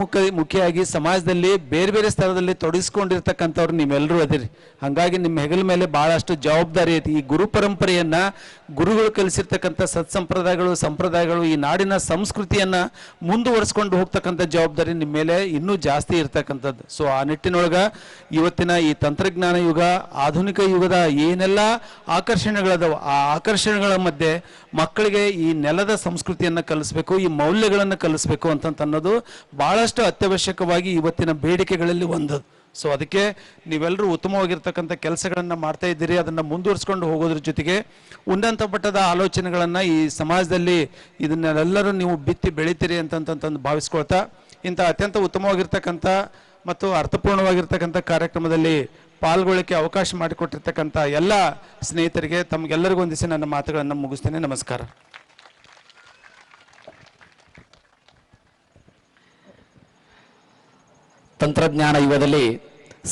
ಮುಖ್ಯವಾಗಿ ಸಮಾಜದಲ್ಲಿ ಬೇರೆ ಬೇರೆ ಸ್ಥಳದಲ್ಲಿ ತೊಡಗಿಸ್ಕೊಂಡಿರ್ತಕ್ಕಂಥವ್ರು ನೀವೆಲ್ಲರೂ ಅದಿರಿ. ಹಾಗಾಗಿ ನಿಮ್ಮ ಹೆಗಲ ಮೇಲೆ ಭಾಳಷ್ಟು ಜವಾಬ್ದಾರಿ ಐತಿ. ಈ ಗುರು ಪರಂಪರೆಯನ್ನು ಗುರುಗಳು ಕಲಿಸಿರ್ತಕ್ಕಂಥ ಸತ್ಸಂಪ್ರದಾಯಗಳು ಸಂಪ್ರದಾಯಗಳು ಈ ನಾಡಿನ ಸಂಸ್ಕೃತಿಯನ್ನು ಮುಂದುವರಿಸ್ಕೊಂಡು ಹೋಗ್ತಕ್ಕಂಥ ಜವಾಬ್ದಾರಿ ನಿಮ್ಮ ಮೇಲೆ ಇನ್ನೂ ಜಾಸ್ತಿ ಇರ್ತಕ್ಕಂಥದ್ದು. ಸೊ ಆ ನಿಟ್ಟಿನೊಳಗೆ ಇವತ್ತಿನ ಈ ತಂತ್ರಜ್ಞಾನ ಯುಗ, ಆಧುನಿಕ ಯುಗದ ಏನೆಲ್ಲ ಆಕರ್ಷಣೆಗಳದಾವ ಆ ಆಕರ್ಷಣೆಗಳ ಮಧ್ಯೆ ಮಕ್ಕಳಿಗೆ ಈ ನೆಲದ ಸಂಸ್ಕೃತಿಯನ್ನು ಕಲಿಸ್ಬೇಕು, ಈ ಮೌಲ್ಯಗಳನ್ನು ಕಲಿಸ್ಬೇಕು ಅನ್ನೋದು ಭಾಳಷ್ಟು ಅತ್ಯವಶ್ಯಕವಾಗಿ ಇವತ್ತಿನ ಬೇಡಿಕೆಗಳಲ್ಲಿ ಒಂದು. ಸೊ ಅದಕ್ಕೆ ನೀವೆಲ್ಲರೂ ಉತ್ತಮವಾಗಿರ್ತಕ್ಕಂಥ ಕೆಲಸಗಳನ್ನು ಮಾಡ್ತಾ ಇದ್ದೀರಿ. ಅದನ್ನು ಮುಂದುವರಿಸ್ಕೊಂಡು ಹೋಗೋದ್ರ ಜೊತೆಗೆ ಉನ್ನತ ಮಟ್ಟದ ಆಲೋಚನೆಗಳನ್ನು ಈ ಸಮಾಜದಲ್ಲಿ ಇದನ್ನೆಲ್ಲರೂ ನೀವು ಬಿತ್ತಿ ಬೆಳಿತೀರಿ ಅಂತಂತಂದು ಭಾವಿಸ್ಕೊಳ್ತಾ ಇಂಥ ಅತ್ಯಂತ ಉತ್ತಮವಾಗಿರ್ತಕ್ಕಂಥ ಮತ್ತು ಅರ್ಥಪೂರ್ಣವಾಗಿರ್ತಕ್ಕಂಥ ಕಾರ್ಯಕ್ರಮದಲ್ಲಿ ಪಾಲ್ಗೊಳ್ಳಕ್ಕೆ ಅವಕಾಶ ಮಾಡಿಕೊಟ್ಟಿರ್ತಕ್ಕಂಥ ಎಲ್ಲ ಸ್ನೇಹಿತರಿಗೆ ತಮಗೆಲ್ಲರಿಗೂ ಒಂದಿಸಿ ನನ್ನ ಮಾತುಗಳನ್ನು ಮುಗಿಸ್ತೇನೆ. ನಮಸ್ಕಾರ. ತಂತ್ರಜ್ಞಾನ ಯುಗದಲ್ಲಿ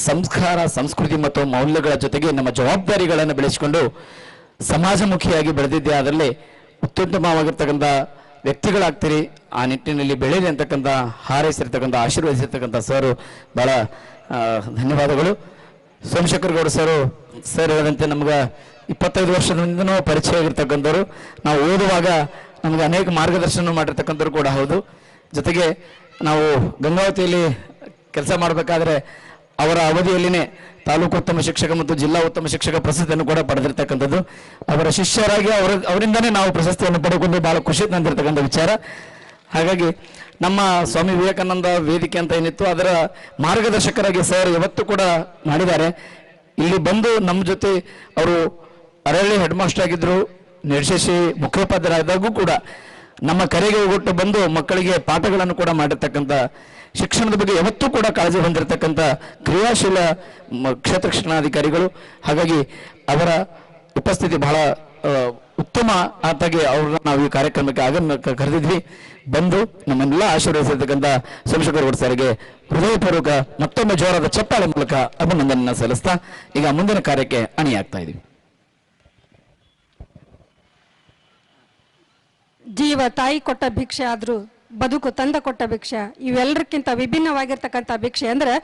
ಸಂಸ್ಕಾರ, ಸಂಸ್ಕೃತಿ ಮತ್ತು ಮೌಲ್ಯಗಳ ಜೊತೆಗೆ ನಮ್ಮ ಜವಾಬ್ದಾರಿಗಳನ್ನು ಬೆಳೆಸಿಕೊಂಡು ಸಮಾಜಮುಖಿಯಾಗಿ ಬೆಳೆದಿದ್ದೆ. ಅದರಲ್ಲಿ ಅತ್ಯುತ್ತಮವಾಗಿರ್ತಕ್ಕಂಥ ವ್ಯಕ್ತಿಗಳಾಗ್ತೀರಿ. ಆ ನಿಟ್ಟಿನಲ್ಲಿ ಬೆಳೆಯಲಿ ಅಂತಕ್ಕಂಥ ಹಾರೈಸಿರ್ತಕ್ಕಂಥ ಆಶೀರ್ವದಿಸಿರ್ತಕ್ಕಂಥ ಸರ್ ಭಾಳ ಧನ್ಯವಾದಗಳು. ಸೋಮಶೇಖರ್ ಗೌಡ ಸರ್ ಹೇಳಿದಂತೆ ನಮ್ಗೆ 25 ವರ್ಷದಿಂದನೂ ಪರಿಚಯ ಆಗಿರ್ತಕ್ಕಂಥವ್ರು. ನಾವು ಓದುವಾಗ ನಮಗೆ ಅನೇಕ ಮಾರ್ಗದರ್ಶನ ಮಾಡಿರ್ತಕ್ಕಂಥವ್ರು ಕೂಡ ಹೌದು. ಜೊತೆಗೆ ನಾವು ಗಂಗಾವತಿಯಲ್ಲಿ ಕೆಲಸ ಮಾಡಬೇಕಾದ್ರೆ ಅವರ ಅವಧಿಯಲ್ಲಿನೇ ತಾಲೂಕು ಉತ್ತಮ ಶಿಕ್ಷಕ ಮತ್ತು ಜಿಲ್ಲಾ ಉತ್ತಮ ಶಿಕ್ಷಕ ಪ್ರಶಸ್ತಿಯನ್ನು ಕೂಡ ಪಡೆದಿರ್ತಕ್ಕಂಥದ್ದು. ಅವರ ಶಿಷ್ಯರಾಗಿ ಅವರಿಂದನೇ ನಾವು ಪ್ರಶಸ್ತಿಯನ್ನು ಪಡೆದುಕೊಂಡು ಭಾಳ ಖುಷಿ ತಂದಿರ್ತಕ್ಕಂಥ ವಿಚಾರ. ಹಾಗಾಗಿ ನಮ್ಮ ಸ್ವಾಮಿ ವಿವೇಕಾನಂದ ವೇದಿಕೆ ಅಂತ ಏನಿತ್ತು ಅದರ ಮಾರ್ಗದರ್ಶಕರಾಗಿ ಸರ್ ಯಾವತ್ತೂ ಕೂಡ ಮಾಡಿದ್ದಾರೆ. ಇಲ್ಲಿ ಬಂದು ನಮ್ಮ ಜೊತೆ ಅವರು ಅರಳ್ಳಿ ಹೆಡ್ ಮಾಸ್ಟರ್ ಆಗಿದ್ದರು, ನಿರ್ಶೇಷಿ ಮುಖ್ಯೋಪಾಧ್ಯಾಯರಾದಾಗೂ ಕೂಡ ನಮ್ಮ ಕರೆಗೆ ಒಟ್ಟು ಬಂದು ಮಕ್ಕಳಿಗೆ ಪಾಠಗಳನ್ನು ಕೂಡ ಮಾಡಿರ್ತಕ್ಕಂಥ, ಶಿಕ್ಷಣದ ಬಗ್ಗೆ ಯಾವತ್ತೂ ಕೂಡ ಕಾಳಜಿ ಹೊಂದಿರತಕ್ಕಂಥ ಕ್ರಿಯಾಶೀಲ ಕ್ಷೇತ್ರ ಶಿಕ್ಷಣಾಧಿಕಾರಿಗಳು. ಹಾಗಾಗಿ ಅವರ ಉಪಸ್ಥಿತಿ ಬಹಳ ಉತ್ತಮ ಆತಾಗಿ ಅವ್ರನ್ನ ನಾವು ಈ ಕಾರ್ಯಕ್ರಮಕ್ಕೆ ಕರೆದಿದ್ವಿ. ಬಂದು ನಮ್ಮನ್ನೆಲ್ಲ ಆಶೀರ್ವದಿಸಿರ್ತಕ್ಕಂಥ ಸೋಮಶೇಖರ್ ಗೌಡ ಸರ್ಗೆ ಹೃದಯಪೂರ್ವಕ ಮತ್ತೊಮ್ಮೆ ಜೋರಾದ ಚಪ್ಪಾಳೆ ಮೂಲಕ ಅಭಿನಂದನೆಯನ್ನು ಸಲ್ಲಿಸ್ತಾ ಈಗ ಮುಂದಿನ ಕಾರ್ಯಕ್ಕೆ ಅಣಿಯಾಗ್ತಾ ಇದ್ದೀವಿ. ಜೀವ ತಾಯಿ ಕೊಟ್ಟ ಭಿಕ್ಷೆ ಆದರೂ ಬದುಕು ತಂದ ಕೊಟ್ಟ ಭಿಕ್ಷೆ, ಇವೆಲ್ಲರಿಗಿಂತ ವಿಭಿನ್ನವಾಗಿರ್ತಕ್ಕಂಥ ಭಿಕ್ಷೆ ಅಂದರೆ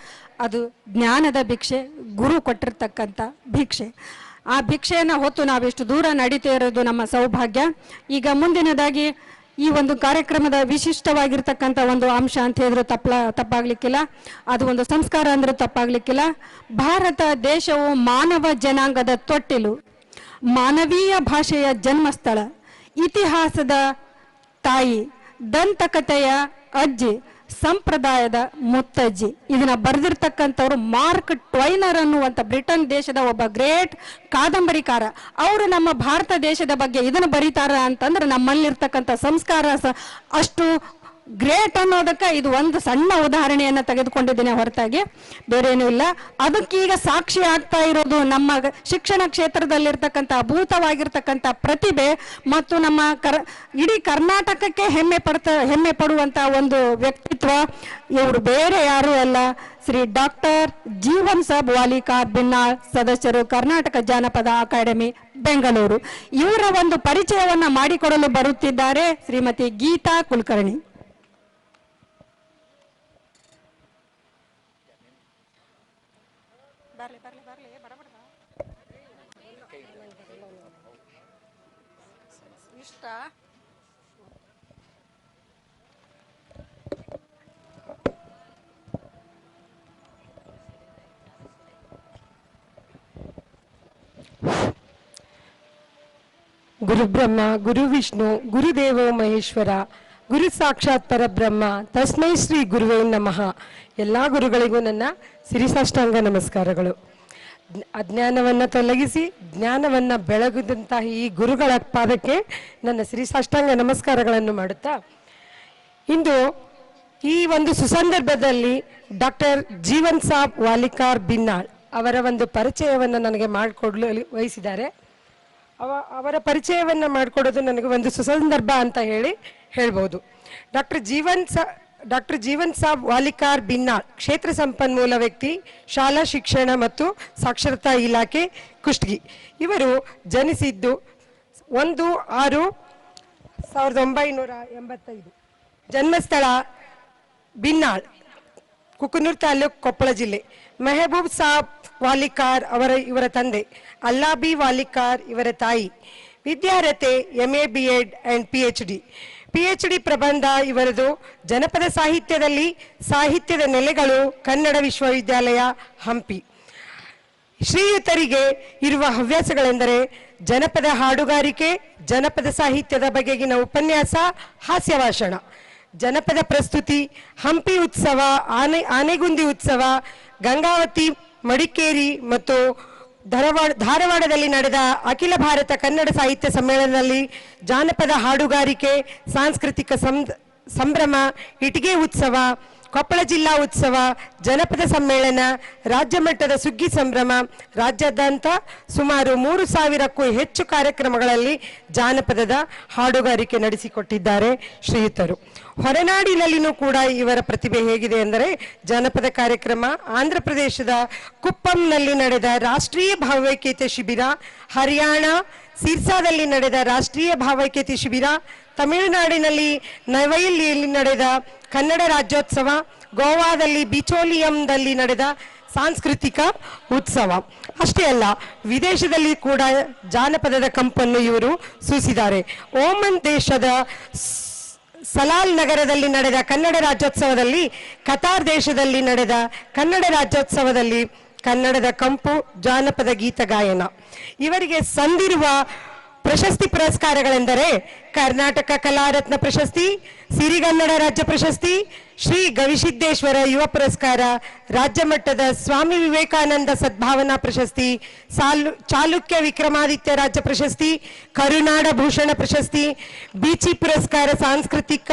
ಅದು ಜ್ಞಾನದ ಭಿಕ್ಷೆ, ಗುರು ಕೊಟ್ಟಿರ್ತಕ್ಕಂಥ ಭಿಕ್ಷೆ. ಆ ಭಿಕ್ಷೆಯನ್ನು ಹೊತ್ತು ನಾವಿಷ್ಟು ದೂರ ನಡೀತಾ ಇರೋದು ನಮ್ಮ ಸೌಭಾಗ್ಯ. ಈಗ ಮುಂದಿನದಾಗಿ ಈ ಒಂದು ಕಾರ್ಯಕ್ರಮದ ವಿಶಿಷ್ಟವಾಗಿರ್ತಕ್ಕಂಥ ಒಂದು ಅಂಶ ಅಂತ ಹೇಳಿದ್ರು ತಪ್ಪಾಗ್ಲಿಕ್ಕಿಲ್ಲ. ಅದು ಒಂದು ಸಂಸ್ಕಾರ ಅಂದ್ರೆ ತಪ್ಪಾಗ್ಲಿಕ್ಕಿಲ್ಲ. ಭಾರತ ದೇಶವು ಮಾನವ ಜನಾಂಗದ ತೊಟ್ಟಿಲು, ಮಾನವೀಯ ಭಾಷೆಯ ಜನ್ಮಸ್ಥಳ, ಇತಿಹಾಸದ ತಾಯಿ, ದಂತಕಥೆಯ ಅಜ್ಜಿ, ಸಂಪ್ರದಾಯದ ಮುತ್ತಜ್ಜಿ. ಇದನ್ನ ಬರೆದಿರ್ತಕ್ಕಂಥವ್ರು ಮಾರ್ಕ್ ಟ್ವೈನರ್ ಅನ್ನುವಂಥ ಬ್ರಿಟನ್ ದೇಶದ ಒಬ್ಬ ಗ್ರೇಟ್ ಕಾದಂಬರಿಕಾರ. ಅವರು ನಮ್ಮ ಭಾರತ ದೇಶದ ಬಗ್ಗೆ ಇದನ್ನು ಬರೀತಾರ ಅಂತಂದ್ರೆ ನಮ್ಮಲ್ಲಿರ್ತಕ್ಕಂಥ ಸಂಸ್ಕಾರ ಅಷ್ಟು ಗ್ರೇಟ್ ಅನ್ನೋದಕ್ಕೆ ಇದು ಒಂದು ಸಣ್ಣ ಉದಾಹರಣೆಯನ್ನು ತೆಗೆದುಕೊಂಡಿದ್ದೇನೆ ಹೊರತಾಗಿ ಬೇರೇನೂ ಇಲ್ಲ. ಅದಕ್ಕೀಗ ಸಾಕ್ಷಿ ಆಗ್ತಾ ಇರೋದು ನಮ್ಮ ಶಿಕ್ಷಣ ಕ್ಷೇತ್ರದಲ್ಲಿರ್ತಕ್ಕಂಥ ಅಭೂತವಾಗಿರ್ತಕ್ಕಂಥ ಪ್ರತಿಭೆ ಮತ್ತು ನಮ್ಮ ಇಡೀ ಕರ್ನಾಟಕಕ್ಕೆ ಹೆಮ್ಮೆ ಪಡುವಂಥ ಒಂದು ವ್ಯಕ್ತಿತ್ವ. ಇವರು ಬೇರೆ ಯಾರೂ ಅಲ್ಲ, ಶ್ರೀ ಡಾಕ್ಟರ್ ಜೀವನ್ ಸಾಬ್ ವಾಲಿಕಾರ್ ಬಿನ್ನಾಳ್, ಸದಸ್ಯರು, ಕರ್ನಾಟಕ ಜಾನಪದ ಅಕಾಡೆಮಿ, ಬೆಂಗಳೂರು. ಇವರ ಒಂದು ಪರಿಚಯವನ್ನ ಮಾಡಿಕೊಡಲು ಬರುತ್ತಿದ್ದಾರೆ ಶ್ರೀಮತಿ ಗೀತಾ ಕುಲಕರ್ಣಿ. ಗುರು ಬ್ರಹ್ಮ ಗುರು ವಿಷ್ಣು ಗುರುದೇವೋ ಮಹೇಶ್ವರ ಗುರು ಸಾಕ್ಷಾತ್ ಪರಬ್ರಹ್ಮ ತಸ್ಮೈ ಶ್ರೀ ಗುರುವೇ ನಮಃ. ಎಲ್ಲ ಗುರುಗಳಿಗೂ ನನ್ನ ಸಿರಿಸಾಷ್ಟಾಂಗ ನಮಸ್ಕಾರಗಳು. ಅಜ್ಞಾನವನ್ನು ತೊಲಗಿಸಿ ಜ್ಞಾನವನ್ನು ಬೆಳಗಿದಂತಹ ಈ ಗುರುಗಳ ಪಾದಕ್ಕೆ ನನ್ನ ಸಿರಿಸಾಷ್ಟಾಂಗ ನಮಸ್ಕಾರಗಳನ್ನು ಮಾಡುತ್ತಾ, ಇಂದು ಈ ಒಂದು ಸುಸಂದರ್ಭದಲ್ಲಿ ಡಾಕ್ಟರ್ ಜೀವನ್ ಸಾಬ್ ವಾಲಿಕಾರ್ ಬಿನ್ನಾಳ್ ಅವರ ಒಂದು ಪರಿಚಯವನ್ನು ನನಗೆ ಮಾಡಿಕೊಡಲು ವಹಿಸಿದ್ದಾರೆ. ಅವರ ಪರಿಚಯವನ್ನು ಮಾಡಿಕೊಡೋದು ನನಗೆ ಒಂದು ಸುಸಂದರ್ಭ ಅಂತ ಹೇಳ್ಬೋದು. ಡಾಕ್ಟರ್ ಜೀವನ್ ಸಾಬ್ ವಾಲಿಕಾರ್ ಬಿನ್ನಾಳ್ ಕ್ಷೇತ್ರ ಸಂಪನ್ಮೂಲ ವ್ಯಕ್ತಿ, ಶಾಲಾ ಶಿಕ್ಷಣ ಮತ್ತು ಸಾಕ್ಷರತಾ ಇಲಾಖೆ, ಕುಷ್ಟಗಿ. ಇವರು ಜನಿಸಿದ್ದು 1/6/1985. ಜನ್ಮಸ್ಥಳ ಬಿನ್ನಾಳ್, ಕುಕನೂರು ತಾಲೂಕು, ಕೊಪ್ಪಳ ಜಿಲ್ಲೆ. ಮೆಹಬೂಬ್ ಸಾಬ್ ವಾಲಿಕಾರ್ ಇವರ ತಂದೆ, ಅಲ್ಲಾಬಿ ವಾಲಿಕಾರ್ ಇವರ ತಾಯಿ. ವಿದ್ಯಾರ್ಹತೆ MA BEd ಆ್ಯಂಡ್ PhD ಪ್ರಬಂಧ ಇವರದು. ಜನಪದ ಸಾಹಿತ್ಯದಲ್ಲಿ ಸಾಹಿತ್ಯದ ನೆಲೆಗಳು, ಕನ್ನಡ ವಿಶ್ವವಿದ್ಯಾಲಯ, ಹಂಪಿ. ಶ್ರೀಯುತರಿಗೆ ಇರುವ ಹವ್ಯಾಸಗಳೆಂದರೆ ಜನಪದ ಹಾಡುಗಾರಿಕೆ, ಜನಪದ ಸಾಹಿತ್ಯದ ಬಗೆಗಿನ ಉಪನ್ಯಾಸ, ಹಾಸ್ಯ ಭಾಷಣ, ಜನಪದ ಪ್ರಸ್ತುತಿ, ಹಂಪಿ ಉತ್ಸವ, ಆನೆಗುಂದಿ ಉತ್ಸವ, ಗಂಗಾವತಿ, ಮಡಿಕೇರಿ ಮತ್ತು ಧಾರವಾಡದಲ್ಲಿ ನಡೆದ ಅಖಿಲ ಭಾರತ ಕನ್ನಡ ಸಾಹಿತ್ಯ ಸಮ್ಮೇಳನದಲ್ಲಿ ಜಾನಪದ ಹಾಡುಗಾರಿಕೆ, ಸಾಂಸ್ಕೃತಿಕ ಸಂಭ್ರಮ, ಇಟಿಗೆ ಉತ್ಸವ, ಕೊಪ್ಪಳ ಜಿಲ್ಲಾ ಉತ್ಸವ, ಜನಪದ ಸಮ್ಮೇಳನ, ರಾಜ್ಯ ಮಟ್ಟದ ಸುಗ್ಗಿ ಸಂಭ್ರಮ, ರಾಜ್ಯಾದ್ಯಂತ ಸುಮಾರು 3,000ಕ್ಕೂ ಹೆಚ್ಚು ಕಾರ್ಯಕ್ರಮಗಳಲ್ಲಿ ಜಾನಪದದ ಹಾಡುಗಾರಿಕೆ ನಡೆಸಿಕೊಟ್ಟಿದ್ದಾರೆ ಶ್ರೀಯುತರು. ಹೊರನಾಡಿನಲ್ಲಿನೂ ಕೂಡ ಇವರ ಪ್ರತಿಭೆ ಹೇಗಿದೆ ಎಂದರೆ, ಜನಪದ ಕಾರ್ಯಕ್ರಮ ಆಂಧ್ರ ಪ್ರದೇಶದ ಕುಪ್ಪಂನಲ್ಲಿ ನಡೆದ ರಾಷ್ಟ್ರೀಯ ಭಾವೈಕ್ಯತೆ ಶಿಬಿರ, ಹರಿಯಾಣ ಸಿರ್ಸಾದಲ್ಲಿ ನಡೆದ ರಾಷ್ಟ್ರೀಯ ಭಾವೈಕ್ಯತೆ ಶಿಬಿರ, ತಮಿಳುನಾಡಿನಲ್ಲಿ ನವೈಲಿಯಲ್ಲಿ ನಡೆದ ಕನ್ನಡ ರಾಜ್ಯೋತ್ಸವ, ಗೋವಾದಲ್ಲಿ ಬಿಚೋಲಿಯಂದಲ್ಲಿ ನಡೆದ ಸಾಂಸ್ಕೃತಿಕ ಉತ್ಸವ. ಅಷ್ಟೇ ಅಲ್ಲ, ವಿದೇಶದಲ್ಲಿ ಕೂಡ ಜಾನಪದದ ಕಂಪನ್ನು ಇವರು ಸೂಸಿದ್ದಾರೆ. ಓಮನ್ ದೇಶದ ಸಲಾಲ್ ನಗರದಲ್ಲಿ ನಡೆದ ಕನ್ನಡ ರಾಜ್ಯೋತ್ಸವದಲ್ಲಿ, ಕತಾರ್ ದೇಶದಲ್ಲಿ ನಡೆದ ಕನ್ನಡ ರಾಜ್ಯೋತ್ಸವದಲ್ಲಿ ಕನ್ನಡದ ಕಂಪು, ಜಾನಪದ ಗೀತ ಗಾಯನ. ಇವರಿಗೆ ಸಂದಿರುವ ಪ್ರಶಸ್ತಿ ಪುರಸ್ಕಾರಗಳೆಂದರೆ ಕರ್ನಾಟಕ ಕಲಾರತ್ನ ಪ್ರಶಸ್ತಿ, ಸಿರಿಗನ್ನಡ ರಾಜ್ಯ ಪ್ರಶಸ್ತಿ, ಶ್ರೀ ಗವಿಸಿದ್ದೇಶ್ವರ ಯುವ ಪುರಸ್ಕಾರ, ರಾಜ್ಯ ಮಟ್ಟದ ಸ್ವಾಮಿ ವಿವೇಕಾನಂದ ಸದ್ಭಾವನಾ ಪ್ರಶಸ್ತಿ, ಚಾಲುಕ್ಯ ವಿಕ್ರಮಾದಿತ್ಯ ರಾಜ್ಯ ಪ್ರಶಸ್ತಿ, ಕರುನಾಡ ಭೂಷಣ ಪ್ರಶಸ್ತಿ, ಬಿಚಿ ಪುರಸ್ಕಾರ, ಸಾಂಸ್ಕೃತಿಕ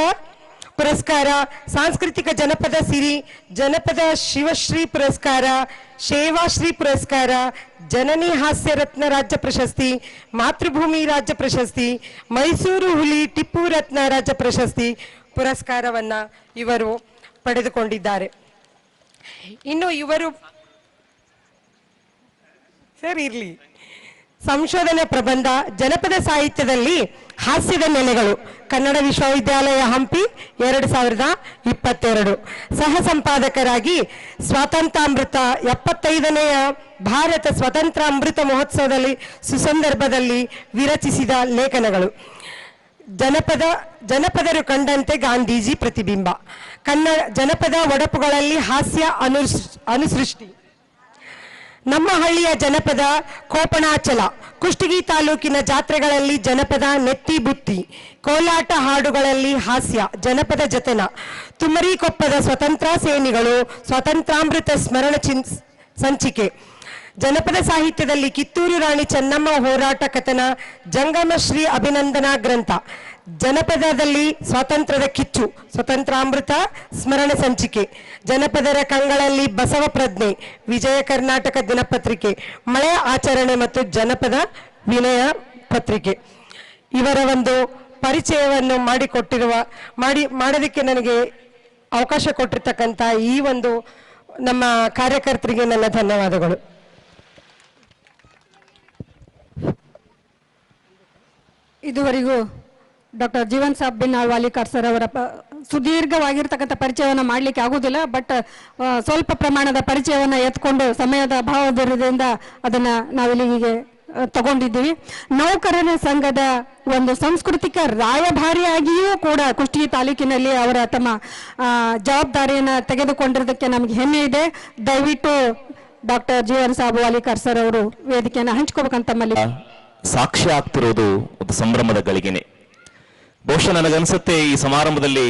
ಪುರಸ್ಕಾರ, ಸಾಂಸ್ಕೃತಿಕ ಜನಪದ ಸಿರಿ, ಜನಪದ ಶಿವಶ್ರೀ ಪುರಸ್ಕಾರ, ಸೇವಾಶ್ರೀ ಪುರಸ್ಕಾರ, ಜನನಿ ಹಾಸ್ಯ ರತ್ನ ರಾಜ್ಯ ಪ್ರಶಸ್ತಿ, ಮಾತೃಭೂಮಿ ರಾಜ್ಯ ಪ್ರಶಸ್ತಿ, ಮೈಸೂರು ಹುಲಿ ಟಿಪ್ಪು ರತ್ನ ರಾಜ್ಯ ಪ್ರಶಸ್ತಿ ಪುರಸ್ಕಾರವನ್ನ ಇವರು ಪಡೆದುಕೊಂಡಿದ್ದಾರೆ. ಇನ್ನು ಇವರು ಇರ್ಲಿ ಸಂಶೋಧನಾ ಪ್ರಬಂಧ ಜನಪದ ಸಾಹಿತ್ಯದಲ್ಲಿ ಹಾಸ್ಯದ ನೆಲೆಗಳು, ಕನ್ನಡ ವಿಶ್ವವಿದ್ಯಾಲಯ ಹಂಪಿ 2022. ಸಹ ಸಂಪಾದಕರಾಗಿ ಸ್ವಾತಂತ್ರ್ಯಾಮೃತ 75ನೇಯ ಭಾರತ ಸ್ವತಂತ್ರ ಅಮೃತ ಮಹೋತ್ಸವದಲ್ಲಿ ಸುಸಂದರ್ಭದಲ್ಲಿ ವಿರಚಿಸಿದ ಲೇಖನಗಳು. ಜನಪದರು ಕಂಡಂತೆ ಗಾಂಧೀಜಿ ಪ್ರತಿಬಿಂಬ, ಜನಪದ ಒಡಪುಗಳಲ್ಲಿ ಹಾಸ್ಯ ಅನುಸೃಷ್ಟಿ, ನಮ್ಮ ಹಳ್ಳಿಯ ಜನಪದ ಕೋಪಣಾಚಲ, ಕುಷ್ಟಗಿ ತಾಲೂಕಿನ ಜಾತ್ರೆಗಳಲ್ಲಿ ಜನಪದ ನೆತ್ತಿ ಬುತ್ತಿ, ಕೋಲಾಟ ಹಾಡುಗಳಲ್ಲಿ ಹಾಸ್ಯ, ಜನಪದ ಜತನ, ತುಮರಿಕೊಪ್ಪದ ಸ್ವತಂತ್ರ ಸೇನಿಗಳು, ಸ್ವಾತಂತ್ರ್ಯಾಮೃತ ಸ್ಮರಣ ಸಂಚಿಕೆ, ಜನಪದ ಸಾಹಿತ್ಯದಲ್ಲಿ ಕಿತ್ತೂರು ರಾಣಿ ಚೆನ್ನಮ್ಮ ಹೋರಾಟ ಕಥನ, ಜಂಗಮ ಶ್ರೀ ಅಭಿನಂದನಾ ಗ್ರಂಥ, ಜನಪದದಲ್ಲಿ ಸ್ವಾತಂತ್ರ್ಯದ ಕಿಚ್ಚು, ಸ್ವತಂತ್ರಾಮೃತ ಸ್ಮರಣ ಸಂಚಿಕೆ, ಜನಪದರ ಕಂಗಳಲ್ಲಿ ಬಸವ ಪ್ರಜ್ಞೆ, ವಿಜಯ ಕರ್ನಾಟಕ ದಿನಪತ್ರಿಕೆ, ಮಳೆ ಆಚರಣೆ ಮತ್ತು ಜನಪದ ವಿನಯ ಪತ್ರಿಕೆ. ಇವರ ಒಂದು ಪರಿಚಯವನ್ನು ಮಾಡೋದಕ್ಕೆ ನನಗೆ ಅವಕಾಶ ಕೊಟ್ಟಿರ್ತಕ್ಕಂಥ ಈ ಒಂದು ನಮ್ಮ ಕಾರ್ಯಕರ್ತರಿಗೆ ನನ್ನ ಧನ್ಯವಾದಗಳು. ಇದುವರೆಗೂ ಡಾಕ್ಟರ್ ಜೀವನ್ ಸಾಬ್ ಬಿನ್ನಾಳ್ ವಾಲಿಕಾರ್ ಸರ್ ಅವರ ಸುದೀರ್ಘವಾಗಿರ್ತಕ್ಕಂಥ ಪರಿಚಯವನ್ನು ಮಾಡಲಿಕ್ಕೆ ಆಗೋದಿಲ್ಲ. ಬಟ್ ಸ್ವಲ್ಪ ಪ್ರಮಾಣದ ಪರಿಚಯವನ್ನು ಎತ್ಕೊಂಡು ಸಮಯದ ಅಭಾವದಿಂದ ಅದನ್ನು ನಾವಿಲ್ಲಿಗೆ ತಗೊಂಡಿದ್ದೀವಿ. ನೌಕರರ ಸಂಘದ ಒಂದು ಸಾಂಸ್ಕೃತಿಕ ರಾಯಭಾರಿಯಾಗಿಯೂ ಕೂಡ ಕುಷ್ಟಗಿ ತಾಲೂಕಿನಲ್ಲಿ ಅವರ ತಮ್ಮ ಜವಾಬ್ದಾರಿಯನ್ನು ತೆಗೆದುಕೊಂಡಿರೋದಕ್ಕೆ ನಮಗೆ ಹೆಮ್ಮೆ ಇದೆ. ದಯವಿಟ್ಟು ಡಾಕ್ಟರ್ ಜೀವನ್ ಸಾಬ್ ವಾಲಿಕಾರ್ ಸರ್ ಅವರು ವೇದಿಕೆಯನ್ನು ಹಂಚ್ಕೋಬೇಕಂತ ತಮ್ಮಲ್ಲಿ ಸಾಕ್ಷಿ ಆಗ್ತಿರೋದು ಒಂದು ಸಂಭ್ರಮದ ಗಳಿಗೆನೆ. ಬಹುಶಃ ನನಗನ್ಸುತ್ತೆ ಈ ಸಮಾರಂಭದಲ್ಲಿ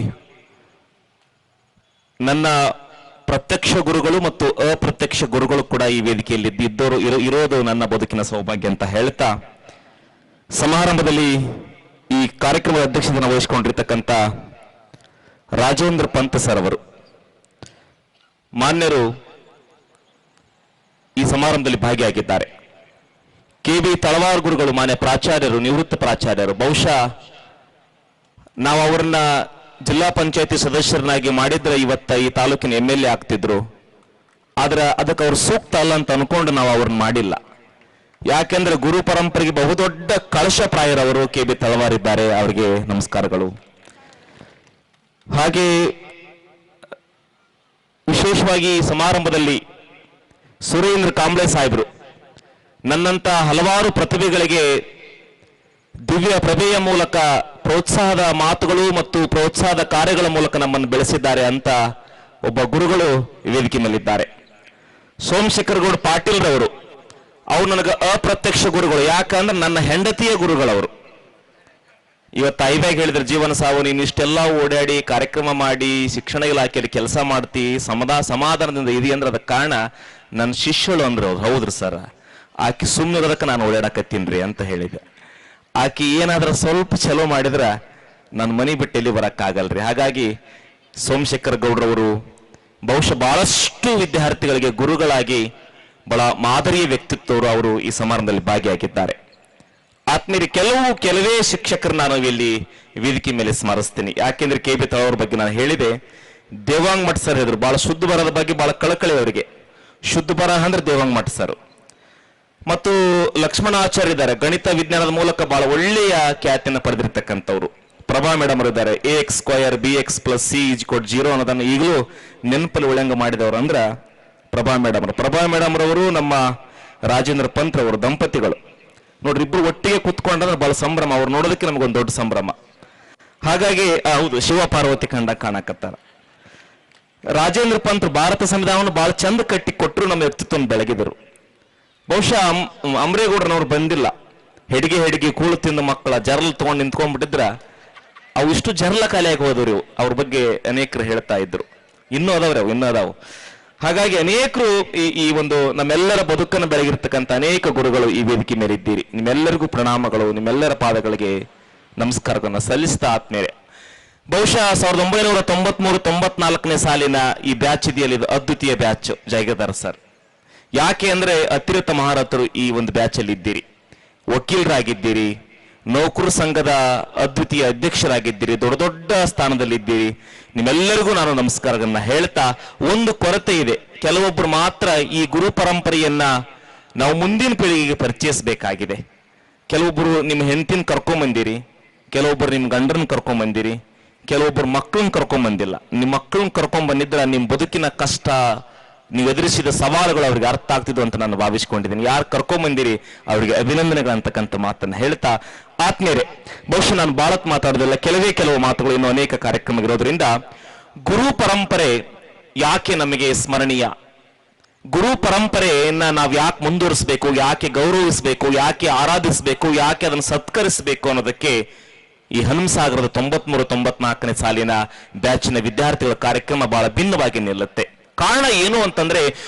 ನನ್ನ ಪ್ರತ್ಯಕ್ಷ ಗುರುಗಳು ಮತ್ತು ಅಪ್ರತ್ಯಕ್ಷ ಗುರುಗಳು ಕೂಡ ಈ ವೇದಿಕೆಯಲ್ಲಿ ಇರೋದು ನನ್ನ ಬದುಕಿನ ಸೌಭಾಗ್ಯ ಅಂತ ಹೇಳ್ತಾ, ಸಮಾರಂಭದಲ್ಲಿ ಈ ಕಾರ್ಯಕ್ರಮದ ಅಧ್ಯಕ್ಷತೆಯನ್ನು ವಹಿಸಿಕೊಂಡಿರ್ತಕ್ಕಂಥ ರಾಜೇಂದ್ರ ಪಂತ್ ಸರ್ ಅವರು ಮಾನ್ಯರು ಈ ಸಮಾರಂಭದಲ್ಲಿ ಭಾಗಿಯಾಗಿದ್ದಾರೆ. KB ತಳವಾರ್ ಗುರುಗಳು ಮಾನ್ಯ ಪ್ರಾಚಾರ್ಯರು, ನಿವೃತ್ತ ಪ್ರಾಚಾರ್ಯರು. ಬಹುಶಃ ನಾವು ಅವರನ್ನ ಜಿಲ್ಲಾ ಪಂಚಾಯತಿ ಸದಸ್ಯರನ್ನಾಗಿ ಮಾಡಿದ್ರೆ ಇವತ್ತ ಈ ತಾಲೂಕಿನ MLA ಆಗ್ತಿದ್ರು. ಆದ್ರೆ ಅದಕ್ಕೆ ಅವ್ರು ಸೂಕ್ತ ಅಲ್ಲ ಅಂತ ಅನ್ಕೊಂಡು ನಾವು ಅವ್ರನ್ನ ಮಾಡಿಲ್ಲ. ಯಾಕೆಂದ್ರೆ ಗುರು ಪರಂಪರೆಗೆ ಬಹುದೊಡ್ಡ ಕಳಶಪ್ರಾಯರವರು KB ತಳವಾರ್ ಇದ್ದಾರೆ, ಅವರಿಗೆ ನಮಸ್ಕಾರಗಳು. ಹಾಗೆ ವಿಶೇಷವಾಗಿ ಈ ಸಮಾರಂಭದಲ್ಲಿ ಸುರೇಂದ್ರ ಕಾಂಬ್ಳೆ ಸಾಹೇಬರು ನನ್ನಂತ ಹಲವಾರು ಪ್ರತಿಭೆಗಳಿಗೆ ದಿವ್ಯ ಪ್ರಭೆಯ ಮೂಲಕ ಪ್ರೋತ್ಸಾಹದ ಮಾತುಗಳು ಮತ್ತು ಪ್ರೋತ್ಸಾಹದ ಕಾರ್ಯಗಳ ಮೂಲಕ ನಮ್ಮನ್ನು ಬೆಳೆಸಿದ್ದಾರೆ ಅಂತ ಒಬ್ಬ ಗುರುಗಳು ವೇದಿಕೆ ಮೇಲಿದ್ದಾರೆ. ಸೋಮಶೇಖರ್ ಗೌಡ ಪಾಟೀಲ್ ರವರು ಅವ್ರು ನನಗೆ ಅಪ್ರತ್ಯಕ್ಷ ಗುರುಗಳು. ಯಾಕಂದ್ರೆ ನನ್ನ ಹೆಂಡತಿಯ ಗುರುಗಳವರು. ಇವತ್ತು ಐಬ್ಯಾಗ್ ಹೇಳಿದ್ರೆ ಜೀವನ ಸಾವು, ನೀನು ಇಷ್ಟೆಲ್ಲ ಓಡಾಡಿ ಕಾರ್ಯಕ್ರಮ ಮಾಡಿ ಶಿಕ್ಷಣ ಇಲಾಖೆಯಲ್ಲಿ ಕೆಲಸ ಮಾಡ್ತಿ ಸಮಾಧಾನದಿಂದ ಇದೆಯಾ ಅಂದ್ರೆ ಅದಕ್ಕೆ ಕಾರಣ ನನ್ನ ಶಿಷ್ಯಳು ಅಂದ್ರೆ ಅವ್ರು. ಹೌದ್ರಿ ಸರ್, ಆಕಿ ಸುಮ್ಮನಿರೋದಕ್ಕೆ ನಾನು ಓಡಾಡಕತ್ತೀನ್ರಿ ಅಂತ ಹೇಳಿದೆ. ಆಕಿ ಏನಾದ್ರೂ ಸ್ವಲ್ಪ ಚಲೋ ಮಾಡಿದ್ರ ನನ್ನ ಮನೆ ಬಿಟ್ಟು ಎಲ್ಲಿ ಬರಕ್ಕಾಗಲ್ರಿ. ಹಾಗಾಗಿ ಸೋಮಶೇಖರ್ ಗೌಡ್ರವರು ಬಹುಶಃ ಬಹಳಷ್ಟು ವಿದ್ಯಾರ್ಥಿಗಳಿಗೆ ಗುರುಗಳಾಗಿ ಬಹಳ ಮಾದರಿಯ ವ್ಯಕ್ತಿತ್ವವರು ಅವರು ಈ ಸಮಾರಂಭದಲ್ಲಿ ಭಾಗಿಯಾಗಿದ್ದಾರೆ. ಆತ್ಮೀಯರೇ, ಕೆಲವೇ ಶಿಕ್ಷಕರು ನಾನು ಇಲ್ಲಿ ವೇದಿಕೆ ಮೇಲೆ ಸ್ಮರಿಸ್ತೀನಿ. ಯಾಕೆಂದ್ರೆ ಕೆ.ಬಿ. ತಳವಾರ್ ಬಗ್ಗೆ ನಾನು ಹೇಳಿದೆ. ದೇವಾಂಗ್ ಮಠ್ ಸರ್ ಹೇಳಿದ್ರು, ಬಹಳ ಶುದ್ಧ ಬರದ ಬಗ್ಗೆ ಬಹಳ ಕಳಕಳಿ ಅವರಿಗೆ. ಶುದ್ಧ ಬರ ಅಂದ್ರೆ ದೇವಾಂಗ್ ಮಠ್ ಸರ್. ಮತ್ತು ಲಕ್ಷ್ಮಣ ಆಚಾರ್ಯ ಇದ್ದಾರೆ, ಗಣಿತ ವಿಜ್ಞಾನದ ಮೂಲಕ ಬಹಳ ಒಳ್ಳೆಯ ಖ್ಯಾತಿಯನ್ನು ಪಡೆದಿರ್ತಕ್ಕಂಥವ್ರು. ಪ್ರಭಾ ಮೇಡಮ್ ಅವರು ಇದ್ದಾರೆ, ax² bx+c = 0 ಅನ್ನೋದನ್ನು ಈಗಲೂ ನೆನಪಲ್ಲಿ ಉಳ್ಳಂಗ ಮಾಡಿದವರು ಅಂದ್ರ ಪ್ರಭಾ ಮೇಡಮ್ ರವರು ನಮ್ಮ ರಾಜೇಂದ್ರ ಪಂತ್ ಅವರು ದಂಪತಿಗಳು. ನೋಡ್ರಿ, ಇಬ್ರು ಒಟ್ಟಿಗೆ ಕುತ್ಕೊಂಡ್ರೆ ಬಹಳ ಸಂಭ್ರಮ. ಅವ್ರು ನೋಡೋದಕ್ಕೆ ನಮಗೊಂದು ದೊಡ್ಡ ಸಂಭ್ರಮ. ಹಾಗಾಗಿ ಹೌದು, ಶಿವ ಪಾರ್ವತಿ ಕಂಡ ಕಾಣಕತ್ತಾರ. ರಾಜೇಂದ್ರ ಪಂತ್ ಭಾರತ ಸಂವಿಧಾನವನ್ನು ಬಹಳ ಚಂದ ಕಟ್ಟಿ ಕೊಟ್ಟರು, ನಮ್ಮ ವ್ಯಕ್ತಿತ್ವವನ್ನು ಬೆಳಗಿದರು. ಬಹುಶಃ ಅಮರೇಗೌಡರನವ್ರು ಬಂದಿಲ್ಲ. ಹೆಡಿಗೆ ಕೂಳು ತಿಂದ ಮಕ್ಕಳ ಜರಲ್ ತಗೊಂಡು ನಿಂತ್ಕೊಂಡ್ಬಿಟ್ಟಿದ್ರ ಅವು ಇಷ್ಟು ಜರಲ ಖಾಲಿಯಾಗಿ ಹೋದವ್ರು. ಅವ್ರ ಬಗ್ಗೆ ಅನೇಕರು ಹೇಳ್ತಾ ಇದ್ರು. ಇನ್ನೂ ಅದಾವು. ಹಾಗಾಗಿ ಅನೇಕರು ಈ ಒಂದು ನಮ್ಮೆಲ್ಲರ ಬದುಕನ್ನು ಬೆಳಗಿರ್ತಕ್ಕಂಥ ಅನೇಕ ಗುರುಗಳು ಈ ವೇದಿಕೆ ಮೇಲೆ ಇದ್ದೀರಿ. ನಿಮ್ಮೆಲ್ಲರಿಗೂ ಪ್ರಣಾಮಗಳು, ನಿಮ್ಮೆಲ್ಲರ ಪಾದಗಳಿಗೆ ನಮಸ್ಕಾರಗಳನ್ನು ಸಲ್ಲಿಸ್ತಾ ಆತ್ಮೇಲೆ ಬಹುಶಃ 1993-94 ಸಾಲಿನ ಈ ಬ್ಯಾಚ್ ಇದೆಯಲ್ಲಿ ಇದು ಅದ್ವಿತೀಯ ಬ್ಯಾಚ್. ಜಯಗದಾರ್ ಸರ್, ಯಾಕೆ ಅಂದ್ರೆ ಅತಿರಿಕ್ತ ಮಹಾರಥರು ಈ ಒಂದು ಬ್ಯಾಚ್ ಅಲ್ಲಿ ಇದ್ದೀರಿ. ವಕೀಲರಾಗಿದ್ದೀರಿ, ನೌಕರ ಸಂಘದ ಅದ್ವಿತೀಯ ಅಧ್ಯಕ್ಷರಾಗಿದ್ದೀರಿ, ದೊಡ್ಡ ದೊಡ್ಡ ಸ್ಥಾನದಲ್ಲಿದ್ದೀರಿ. ನಿಮ್ಮೆಲ್ಲರಿಗೂ ನಾನು ನಮಸ್ಕಾರಗಳನ್ನ ಹೇಳ್ತಾ, ಒಂದು ಕೊರತೆ ಇದೆ. ಕೆಲವೊಬ್ರು ಮಾತ್ರ ಈ ಗುರು ಪರಂಪರೆಯನ್ನ ನಾವು ಮುಂದಿನ ಪೀಳಿಗೆಗೆ ಪರಿಚಯಿಸಬೇಕಾಗಿದೆ. ಕೆಲವೊಬ್ರು ನಿಮ್ಮ ಹೆಂಡತಿನ ಕರ್ಕೊಂಬಂದಿರಿ, ಕೆಲವೊಬ್ರು ನಿಮ್ಮ ಗಂಡರನ್ನ ಕರ್ಕೊಂಬಂದಿರಿ, ಕೆಲವೊಬ್ರು ಮಕ್ಕಳನ್ನ ಕರ್ಕೊಂಬಂದಿಲ್ಲ. ನಿಮ್ಮ ಮಕ್ಕಳನ್ನ ಕರ್ಕೊಂಡ್ಬಂದಿದ್ರೆ ನಿಮ್ಮ ಬದುಕಿನ ಕಷ್ಟ, ನೀವು ಎದುರಿಸಿದ ಸವಾಲುಗಳು ಅವ್ರಿಗೆ ಅರ್ಥ ಆಗ್ತಿದ್ವು ಅಂತ ನಾನು ಭಾವಿಸ್ಕೊಂಡಿದ್ದೀನಿ. ಯಾರು ಕರ್ಕೊಂಬಂದಿರಿ ಅವರಿಗೆ ಅಭಿನಂದನೆಗಳಂತಕ್ಕಂಥ ಮಾತನ್ನು ಹೇಳ್ತಾ, ಆತ್ಮೀಯರೇ, ಬಹುಶಃ ನಾನು ಬಾಳತ್ ಮಾತಾಡೋದಿಲ್ಲ, ಕೆಲವು ಮಾತುಗಳು ಇನ್ನೂ ಅನೇಕ ಕಾರ್ಯಕ್ರಮ ಇರೋದ್ರಿಂದ ಗುರು ಪರಂಪರೆ ಯಾಕೆ ನಮಗೆ ಸ್ಮರಣೀಯ, ಗುರು ಪರಂಪರೆಯನ್ನ ನಾವು ಯಾಕೆ ಮುಂದುವರಿಸಬೇಕು, ಯಾಕೆ ಗೌರವಿಸಬೇಕು, ಯಾಕೆ ಆರಾಧಿಸಬೇಕು, ಯಾಕೆ ಅದನ್ನು ಸತ್ಕರಿಸಬೇಕು ಅನ್ನೋದಕ್ಕೆ ಈ ಹನುಮಸಾಗರದ 93-94 ಸಾಲಿನ ಬ್ಯಾಚಿನ ವಿದ್ಯಾರ್ಥಿಗಳ ಕಾರ್ಯಕ್ರಮ ಬಹಳ ಭಿನ್ನವಾಗಿ ನಿಲ್ಲುತ್ತೆ. ಕಾರಣ ಏನು ಅಂತಂದ್ರೆ,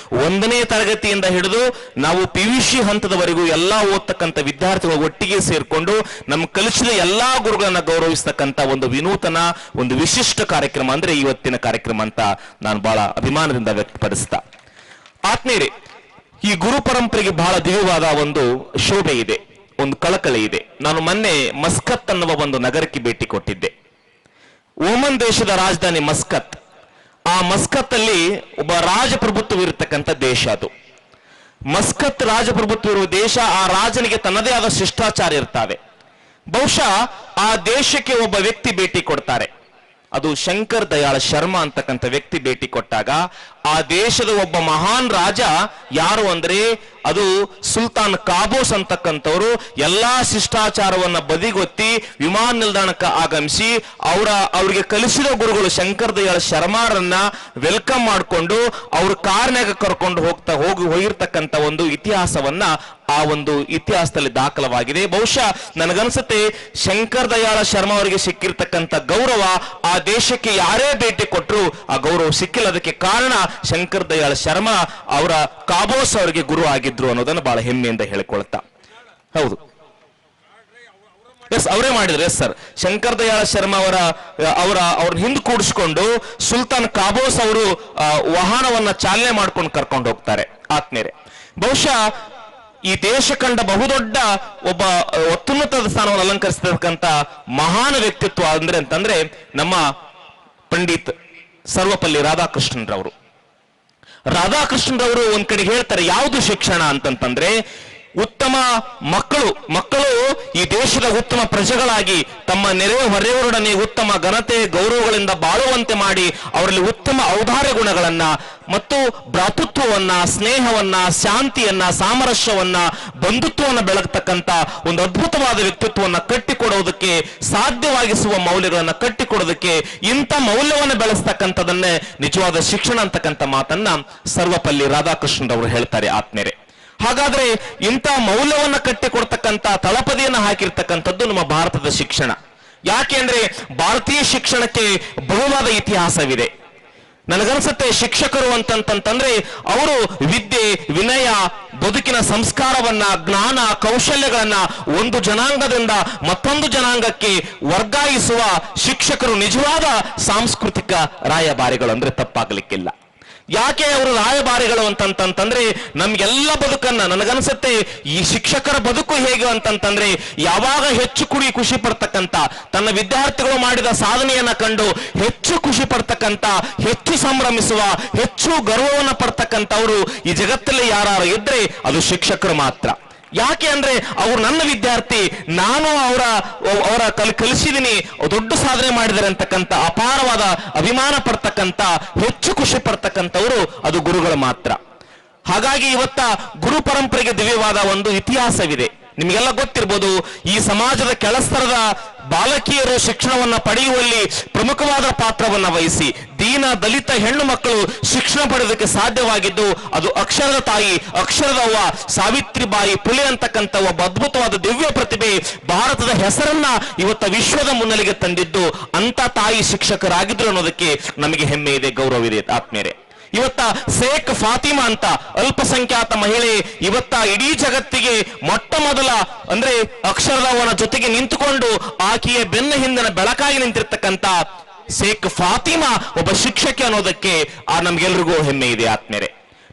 1ನೇ ತರಗತಿಯಿಂದ ಹಿಡಿದು ನಾವು PUC ಹಂತದವರೆಗೂ ಎಲ್ಲಾ ಓದ್ತಕ್ಕಂಥ ವಿದ್ಯಾರ್ಥಿಗಳು ಒಟ್ಟಿಗೆ ಸೇರ್ಕೊಂಡು ನಮ್ಮ ಕಲಿಸಿದ ಎಲ್ಲಾ ಗುರುಗಳನ್ನ ಗೌರವಿಸ್ತಕ್ಕಂಥ ಒಂದು ವಿನೂತನ, ಒಂದು ವಿಶಿಷ್ಟ ಕಾರ್ಯಕ್ರಮ ಅಂದ್ರೆ ಇವತ್ತಿನ ಕಾರ್ಯಕ್ರಮ ಅಂತ ನಾನು ಬಹಳ ಅಭಿಮಾನದಿಂದ ವ್ಯಕ್ತಪಡಿಸ್ತಾ, ಆತ್ಮೀಯರೇ, ಈ ಗುರು ಪರಂಪರೆಗೆ ಬಹಳ ದಿವ್ಯವಾದ ಒಂದು ಶೋಭೆ ಇದೆ, ಒಂದು ಕಳಕಳಿ ಇದೆ. ನಾನು ಮೊನ್ನೆ ಮಸ್ಕತ್ ಅನ್ನುವ ಒಂದು ನಗರಕ್ಕೆ ಭೇಟಿ ಕೊಟ್ಟಿದ್ದೆ. ಓಮನ್ ದೇಶದ ರಾಜಧಾನಿ ಮಸ್ಕತ್. ಆ ಮಸ್ಕತ್ ಅಲ್ಲಿ ಒಬ್ಬ ರಾಜಪ್ರಭುತ್ವ ಇರತಕ್ಕಂಥ ದೇಶ ಅದು. ಮಸ್ಕತ್ ರಾಜಪ್ರಭುತ್ವ ಇರುವ ದೇಶ. ಆ ರಾಜನಿಗೆ ತನ್ನದೇ ಆದ ಶಿಷ್ಟಾಚಾರ ಇರ್ತಾವೆ. ಬಹುಶಃ ಆ ದೇಶಕ್ಕೆ ಒಬ್ಬ ವ್ಯಕ್ತಿ ಭೇಟಿ ಕೊಡ್ತಾರೆ. ಅದು ಶಂಕರ್ ದಯಾಳ್ ಶರ್ಮಾ ಅಂತಕ್ಕಂಥ ವ್ಯಕ್ತಿ ಭೇಟಿ ಕೊಟ್ಟಾಗ ಆ ದೇಶದ ಒಬ್ಬ ಮಹಾನ್ ರಾಜ ಯಾರು ಅಂದ್ರೆ ಅದು ಸುಲ್ತಾನ್ ಕಾಬೋಸ್ ಅಂತಕ್ಕಂಥವ್ರು ಎಲ್ಲಾ ಶಿಷ್ಟಾಚಾರವನ್ನ ಬದಿಗೊತ್ತಿ ವಿಮಾನ ನಿಲ್ದಾಣಕ್ಕೆ ಆಗಮಿಸಿ ಅವ್ರಿಗೆ ಕಲಿಸಿದ ಗುರುಗಳು ಶಂಕರ್ ದಯಾಳ್ ಶರ್ಮಾರನ್ನ ವೆಲ್ಕಮ್ ಮಾಡಿಕೊಂಡು ಅವ್ರ ಕಾರ್ನಾಗ ಕರ್ಕೊಂಡು ಹೋಗಿರ್ತಕ್ಕಂಥ ಒಂದು ಇತಿಹಾಸವನ್ನ ಆ ಒಂದು ಇತಿಹಾಸದಲ್ಲಿ ದಾಖಲವಾಗಿದೆ. ಬಹುಶಃ ನನಗನ್ಸುತ್ತೆ ಶಂಕರ್ ದಯಾಳ ಶರ್ಮಾ ಅವರಿಗೆ ಸಿಕ್ಕಿರ್ತಕ್ಕಂಥ ಗೌರವ ಆ ದೇಶಕ್ಕೆ ಯಾರೇ ಭೇಟಿ ಕೊಟ್ಟರು ಆ ಗೌರವ ಸಿಕ್ಕಿಲ್ಲ. ಅದಕ್ಕೆ ಕಾರಣ ಶಂಕರ್ ದಯಾಳ್ ಶರ್ಮಾ ಅವರ ಕಾಬೋಸ್ ಅವರಿಗೆ ಗುರು ಆಗಿದ್ರು ಅನ್ನೋದನ್ನು ಬಹಳ ಹೆಮ್ಮೆಯಿಂದ ಹೇಳಿಕೊಳ್ತಾ. ಹೌದು, ಎಸ್, ಅವರೇ ಮಾಡಿದ್ರು. ಎಸ್ ಸರ್, ಶಂಕರ್ ದಯಾಳ್ ಶರ್ಮಾ ಅವ್ರ ಹಿಂದೆ ಕೂಡಿಸ್ಕೊಂಡು ಸುಲ್ತಾನ್ ಕಾಬೋಸ್ ಅವರು ವಾಹನವನ್ನ ಚಾಲನೆ ಮಾಡ್ಕೊಂಡು ಕರ್ಕೊಂಡು ಹೋಗ್ತಾರೆ. ಆತ್ಮೀಯರೇ, ಬಹುಶಃ ಈ ದೇಶ ಕಂಡ ಬಹುದೊಡ್ಡ ಒಬ್ಬ ಅತ್ಯುನ್ನತ ಸ್ಥಾನವನ್ನು ಅಲಂಕರಿಸತಕ್ಕಂಥ ಮಹಾನ್ ವ್ಯಕ್ತಿತ್ವ ಅಂತಂದ್ರೆ ನಮ್ಮ ಪಂಡಿತ್ ಸರ್ವಪಲ್ಲಿ ರಾಧಾಕೃಷ್ಣನ್ರವರು. ರಾಧಾಕೃಷ್ಣನ್ರವರು ಒಂದ್ ಕಡೆ ಹೇಳ್ತಾರೆ, ಯಾವುದು ಶಿಕ್ಷಣ ಅಂತಂತಂದ್ರೆ ಉತ್ತಮ ಮಕ್ಕಳು ಈ ದೇಶದ ಉತ್ತಮ ಪ್ರಜೆಗಳಾಗಿ ತಮ್ಮ ನೆರೆಯ ಹೊರೆಯವರೊಡನೆ ಉತ್ತಮ ಘನತೆ ಗೌರವಗಳಿಂದ ಬಾಳುವಂತೆ ಮಾಡಿ ಅವರಲ್ಲಿ ಉತ್ತಮ ಔದಾರ್ಯ ಗುಣಗಳನ್ನ ಮತ್ತು ಭ್ರಾತೃತ್ವವನ್ನ, ಸ್ನೇಹವನ್ನ, ಶಾಂತಿಯನ್ನ, ಸಾಮರಸ್ಯವನ್ನ, ಬಂಧುತ್ವವನ್ನು ಬೆಳಗ್ತಕ್ಕಂಥ ಒಂದು ಅದ್ಭುತವಾದ ವ್ಯಕ್ತಿತ್ವವನ್ನು ಕಟ್ಟಿಕೊಡೋದಕ್ಕೆ ಸಾಧ್ಯವಾಗಿಸುವ ಮೌಲ್ಯಗಳನ್ನು ಕಟ್ಟಿಕೊಡೋದಕ್ಕೆ ಇಂಥ ಮೌಲ್ಯವನ್ನು ಬೆಳೆಸ್ತಕ್ಕಂಥದನ್ನೇ ನಿಜವಾದ ಶಿಕ್ಷಣ ಅಂತಕ್ಕಂಥ ಮಾತನ್ನ ಸರ್ವಪಲ್ಲಿ ರಾಧಾಕೃಷ್ಣರವರು ಹೇಳ್ತಾರೆ ಆತ್ಮೇರೆ. ಹಾಗಾದ್ರೆ ಇಂಥ ಮೌಲ್ಯವನ್ನ ಕಟ್ಟಿಕೊಡ್ತಕ್ಕಂಥ ತಳಪದಿಯನ್ನು ಹಾಕಿರ್ತಕ್ಕಂಥದ್ದು ನಮ್ಮ ಭಾರತದ ಶಿಕ್ಷಣ. ಯಾಕೆಂದ್ರೆ ಭಾರತೀಯ ಶಿಕ್ಷಣಕ್ಕೆ ಬಹುವಾದ ಇತಿಹಾಸವಿದೆ. ನನಗನ್ಸುತ್ತೆ ಶಿಕ್ಷಕರು ಅಂತಂತಂದ್ರೆ ಅವರು ವಿದ್ಯೆ, ವಿನಯ, ಬದುಕಿನ ಸಂಸ್ಕಾರವನ್ನ, ಜ್ಞಾನ, ಕೌಶಲ್ಯಗಳನ್ನ ಒಂದು ಜನಾಂಗದಿಂದ ಮತ್ತೊಂದು ಜನಾಂಗಕ್ಕೆ ವರ್ಗಾಯಿಸುವ ಶಿಕ್ಷಕರು ನಿಜವಾದ ಸಾಂಸ್ಕೃತಿಕ ರಾಯಭಾರಿಗಳು ಅಂದ್ರೆ ತಪ್ಪಾಗಲಿಕ್ಕಿಲ್ಲ. ಯಾಕೆ ಅವರು ರಾಯಭಾರಿಗಳು ಅಂತಂತಂದ್ರೆ ನಮ್ಗೆಲ್ಲ ಬದುಕನ್ನ, ನನಗನ್ಸುತ್ತೆ ಈ ಶಿಕ್ಷಕರ ಬದುಕು ಹೇಗೆ ಅಂತಂತಂದ್ರೆ ಯಾವಾಗ ಹೆಚ್ಚು ಖುಷಿ ಪಡ್ತಕ್ಕಂಥ, ತನ್ನ ವಿದ್ಯಾರ್ಥಿಗಳು ಮಾಡಿದ ಸಾಧನೆಯನ್ನ ಕಂಡು ಹೆಚ್ಚು ಖುಷಿ ಪಡ್ತಕ್ಕಂಥ, ಹೆಚ್ಚು ಸಂಭ್ರಮಿಸುವ, ಹೆಚ್ಚು ಗರ್ವವನ್ನ ಪಡ್ತಕ್ಕಂಥವ್ರು ಈ ಜಗತ್ತಲ್ಲಿ ಯಾರು ಇದ್ರೆ ಅದು ಶಿಕ್ಷಕರು ಮಾತ್ರ. ಯಾಕೆ ಅಂದ್ರೆ ಅವ್ರು ನನ್ನ ವಿದ್ಯಾರ್ಥಿ, ನಾನು ಅವರ ಕಲಿಸಿದೀನಿ, ದೊಡ್ಡ ಸಾಧನೆ ಮಾಡಿದ್ದಾರೆ ಅಂತಕ್ಕಂಥ ಅಪಾರವಾದ ಅಭಿಮಾನ ಪಡ್ತಕ್ಕಂಥ, ಹೆಚ್ಚು ಖುಷಿ ಪಡ್ತಕ್ಕಂಥವ್ರು ಅದು ಗುರುಗಳು ಮಾತ್ರ. ಹಾಗಾಗಿ ಇವತ್ತ ಗುರು ಪರಂಪರೆಗೆ ದಿವ್ಯವಾದ ಒಂದು ಇತಿಹಾಸವಿದೆ. ನಿಮಗೆಲ್ಲ ಗೊತ್ತಿರ್ಬೋದು, ಈ ಸಮಾಜದ ಕೆಳಸ್ತರದ ಬಾಲಕಿಯರು ಶಿಕ್ಷಣವನ್ನ ಪಡೆಯುವಲ್ಲಿ ಪ್ರಮುಖವಾದ ಪಾತ್ರವನ್ನ ವಹಿಸಿ ದೀನ ದಲಿತ ಹೆಣ್ಣು ಮಕ್ಕಳು ಶಿಕ್ಷಣ ಪಡೆಯೋದಕ್ಕೆ ಸಾಧ್ಯವಾಗಿದ್ದು ಅದು ಅಕ್ಷರದ ತಾಯಿ, ಅಕ್ಷರದ ಅವ್ವ ಸಾವಿತ್ರಿಬಾಯಿ ಪುಲೆ ಅಂತಕ್ಕಂಥ ಒಬ್ಬ ಅದ್ಭುತವಾದ ದಿವ್ಯ ಪ್ರತಿಭೆ ಭಾರತದ ಹೆಸರನ್ನ ಇವತ್ತ ವಿಶ್ವದ ಮುನ್ನೆಲೆಗೆ ತಂದಿದ್ದು ಅಂತ ತಾಯಿ ಶಿಕ್ಷಕರಾಗಿದ್ರು ಅನ್ನೋದಕ್ಕೆ ನಮಗೆ ಹೆಮ್ಮೆ ಇದೆ, ಗೌರವ ಇದೆ ಆತ್ಮೇರೆ. ಇವತ್ತ ಶೇಖ್ ಫಾತಿಮಾ ಅಂತ ಅಲ್ಪಸಂಖ್ಯಾತ ಮಹಿಳೆ ಇವತ್ತ ಇಡೀ ಜಗತ್ತಿಗೆ ಮೊಟ್ಟ ಮೊದಲ ಅಂದ್ರೆ ಅಕ್ಷರದವನ ಜೊತೆಗೆ ನಿಂತುಕೊಂಡು ಆಕೆಯ ಬೆನ್ನ ಹಿಂದಿನ ಬೆಳಕಾಗಿ ನಿಂತಿರ್ತಕ್ಕಂಥ ಶೇಖ್ ಫಾತಿಮಾ ಒಬ್ಬ ಶಿಕ್ಷಕಿ ಅನ್ನೋದಕ್ಕೆ ನಮ್ಗೆಲ್ರಿಗೂ ಹೆಮ್ಮೆ ಇದೆ ಆತ್ಮೇರೆ.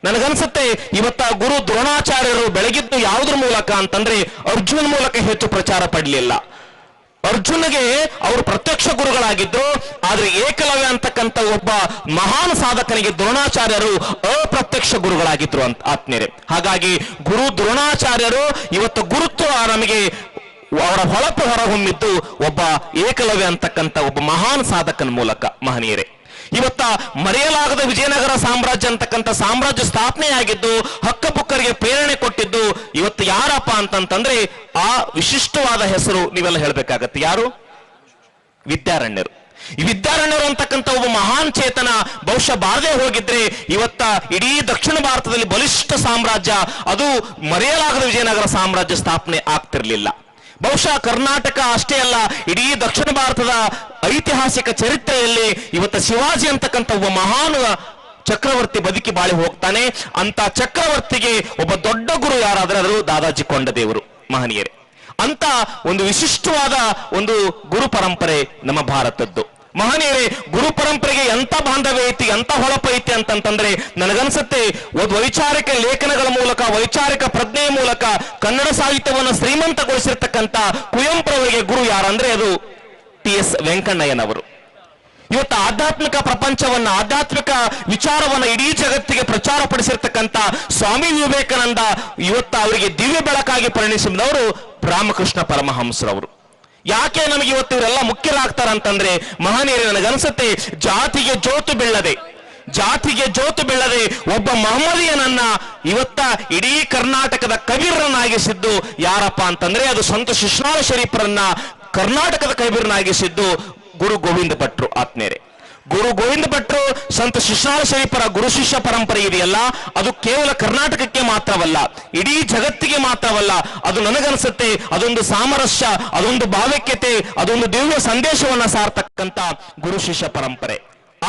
ನನಗನ್ಸುತ್ತೆ ಇವತ್ತ ಗುರು ದ್ರೋಣಾಚಾರ್ಯರು ಬೆಳಗಿದ್ದು ಯಾವುದ್ರ ಮೂಲಕ ಅಂತಂದ್ರೆ ಅರ್ಜುನ್ ಮೂಲಕ ಹೆಚ್ಚು ಪ್ರಚಾರ ಪಡಲಿಲ್ಲ. ಅರ್ಜುನ್ಗೆ ಅವರು ಪ್ರತ್ಯಕ್ಷ ಗುರುಗಳಾಗಿದ್ರು, ಆದ್ರೆ ಏಕಲವ್ಯ ಅಂತಕ್ಕಂಥ ಒಬ್ಬ ಮಹಾನ್ ಸಾಧಕನಿಗೆ ದ್ರೋಣಾಚಾರ್ಯರು ಅಪ್ರತ್ಯಕ್ಷ ಗುರುಗಳಾಗಿದ್ರು ಅಂತ ಆತ್ಮೇರೆ. ಹಾಗಾಗಿ ಗುರು ದ್ರೋಣಾಚಾರ್ಯರು ಇವತ್ತು ಗುರುತ್ವ ನಮಗೆ ಅವರ ಹೊಳಪು ಹೊರಹೊಮ್ಮಿದ್ದು ಒಬ್ಬ ಏಕಲವ್ಯ ಅಂತಕ್ಕಂಥ ಒಬ್ಬ ಮಹಾನ್ ಸಾಧಕನ ಮೂಲಕ. ಮಹನೀಯರೇ, ಇವತ್ತ ಮರೆಯಲಾಗದ ವಿಜಯನಗರ ಸಾಮ್ರಾಜ್ಯ ಅಂತಕ್ಕಂಥ ಸಾಮ್ರಾಜ್ಯ ಸ್ಥಾಪನೆಯಾಗಿದ್ದು ಹಕ್ಕಬುಕ್ಕರಿಗೆ ಪ್ರೇರಣೆ ಕೊಟ್ಟಿದ್ದು ಇವತ್ತು ಯಾರಪ್ಪ ಅಂತಂತಂದ್ರೆ ಆ ವಿಶಿಷ್ಟವಾದ ಹೆಸರು ನೀವೆಲ್ಲ ಹೇಳ್ಬೇಕಾಗತ್ತೆ. ಯಾರು? ವಿದ್ಯಾರಣ್ಯರು. ಈ ವಿದ್ಯಾರಣ್ಯರು ಅಂತಕ್ಕಂಥ ಒಬ್ಬ ಮಹಾನ್ ಚೇತನ ಬಹುಶಃ ಬಾರದೆ ಹೋಗಿದ್ರೆ ಇವತ್ತ ಇಡೀ ದಕ್ಷಿಣ ಭಾರತದಲ್ಲಿ ಬಲಿಷ್ಠ ಸಾಮ್ರಾಜ್ಯ, ಅದು ಮರೆಯಲಾಗದ ವಿಜಯನಗರ ಸಾಮ್ರಾಜ್ಯ ಸ್ಥಾಪನೆ ಆಗ್ತಿರ್ಲಿಲ್ಲ. ಬಹುಶಃ ಕರ್ನಾಟಕ ಅಷ್ಟೇ ಅಲ್ಲ, ಇಡೀ ದಕ್ಷಿಣ ಭಾರತದ ಐತಿಹಾಸಿಕ ಚರಿತ್ರೆಯಲ್ಲಿ ಇವತ್ತು ಶಿವಾಜಿ ಅಂತಕ್ಕಂಥ ಒಬ್ಬ ಮಹಾನ್ ಚಕ್ರವರ್ತಿ ಬದುಕಿ ಬಾಳಿ ಹೋಗ್ತಾನೆ. ಅಂತ ಚಕ್ರವರ್ತಿಗೆ ಒಬ್ಬ ದೊಡ್ಡ ಗುರು ಯಾರಾದ್ರೆ ಅದು ದಾದಾಜಿ ಕೊಂಡದೇವರು. ಮಹನೀಯರೇ, ಅಂತ ಒಂದು ವಿಶಿಷ್ಟವಾದ ಒಂದು ಗುರು ಪರಂಪರೆ ನಮ್ಮ ಭಾರತದ್ದು. ಮಹನೀಯರೇ, ಗುರು ಪರಂಪರೆಗೆ ಎಂತ ಬಾಂಧವ್ಯ ಐತಿ, ಎಂತ ಹೊಳಪ ಐತಿ ಅಂತಂತಂದ್ರೆ ನನಗನ್ಸುತ್ತೆ ಒಂದು ವೈಚಾರಿಕ ಲೇಖನಗಳ ಮೂಲಕ, ವೈಚಾರಿಕ ಪ್ರಜ್ಞೆಯ ಮೂಲಕ ಕನ್ನಡ ಸಾಹಿತ್ಯವನ್ನು ಶ್ರೀಮಂತಗೊಳಿಸಿರ್ತಕ್ಕಂಥ ಕುವೆಂಪುರವರಿಗೆ ಗುರು ಯಾರಂದ್ರೆ ಅದು ಟಿ.ಎಸ್. ವೆಂಕಣ್ಣಯ್ಯನವರು. ಇವತ್ತು ಆಧ್ಯಾತ್ಮಿಕ ಪ್ರಪಂಚವನ್ನ, ಆಧ್ಯಾತ್ಮಿಕ ವಿಚಾರವನ್ನ ಇಡೀ ಜಗತ್ತಿಗೆ ಪ್ರಚಾರ ಪಡಿಸಿರ್ತಕ್ಕಂಥ ಸ್ವಾಮಿ ವಿವೇಕಾನಂದ ಇವತ್ತು ಅವರಿಗೆ ದಿವ್ಯ ಬೆಳಕಾಗಿ ಪರಿಣಿಸಿದವರು ರಾಮಕೃಷ್ಣ ಪರಮಹಂಸರವರು. ಯಾಕೆ ನಮಗೆ ಇವತ್ತು ಇವರೆಲ್ಲ ಮುಖ್ಯರಾಗ್ತಾರಂತಂದ್ರೆ ಮಹನೀಯರೇ, ನನಗನ್ಸುತ್ತೆ ಜಾತಿಗೆ ಜೋತು ಬೀಳದೆ ಒಬ್ಬ ಮಹಮ್ಮದೀಯನನ್ನ ಇವತ್ತ ಇಡೀ ಕರ್ನಾಟಕದ ಕಬೀರನಾಗಿಸಿದ್ದು ಯಾರಪ್ಪ ಅಂತಂದ್ರೆ ಅದು ಸಂತ ಶಿಶ್ನಾಳ ಶರೀಫರನ್ನ ಕರ್ನಾಟಕದ ಕಬೀರನಾಗಿಸಿದ್ದು ಗುರು ಗೋವಿಂದ ಭಟ್ರು. ಆತ್ಮೇರೆ, ಗುರು ಗೋವಿಂದ ಭಟ್ರು ಸಂತ ಶಿಶ್ನಾಳ ಶರೀಫರ ಗುರು ಶಿಷ್ಯ ಪರಂಪರೆ ಇದೆಯಲ್ಲ, ಅದು ಕೇವಲ ಕರ್ನಾಟಕಕ್ಕೆ ಮಾತ್ರವಲ್ಲ, ಇಡೀ ಜಗತ್ತಿಗೆ ಮಾತ್ರವಲ್ಲ. ಅದು ನನಗನ್ಸುತ್ತೆ ಅದೊಂದು ಸಾಮರಸ್ಯ, ಅದೊಂದು ಭಾವೈಕ್ಯತೆ, ಅದೊಂದು ದಿವ್ಯ ಸಂದೇಶವನ್ನ ಸಾರ್ತಕ್ಕಂಥ ಗುರು ಶಿಷ್ಯ ಪರಂಪರೆ.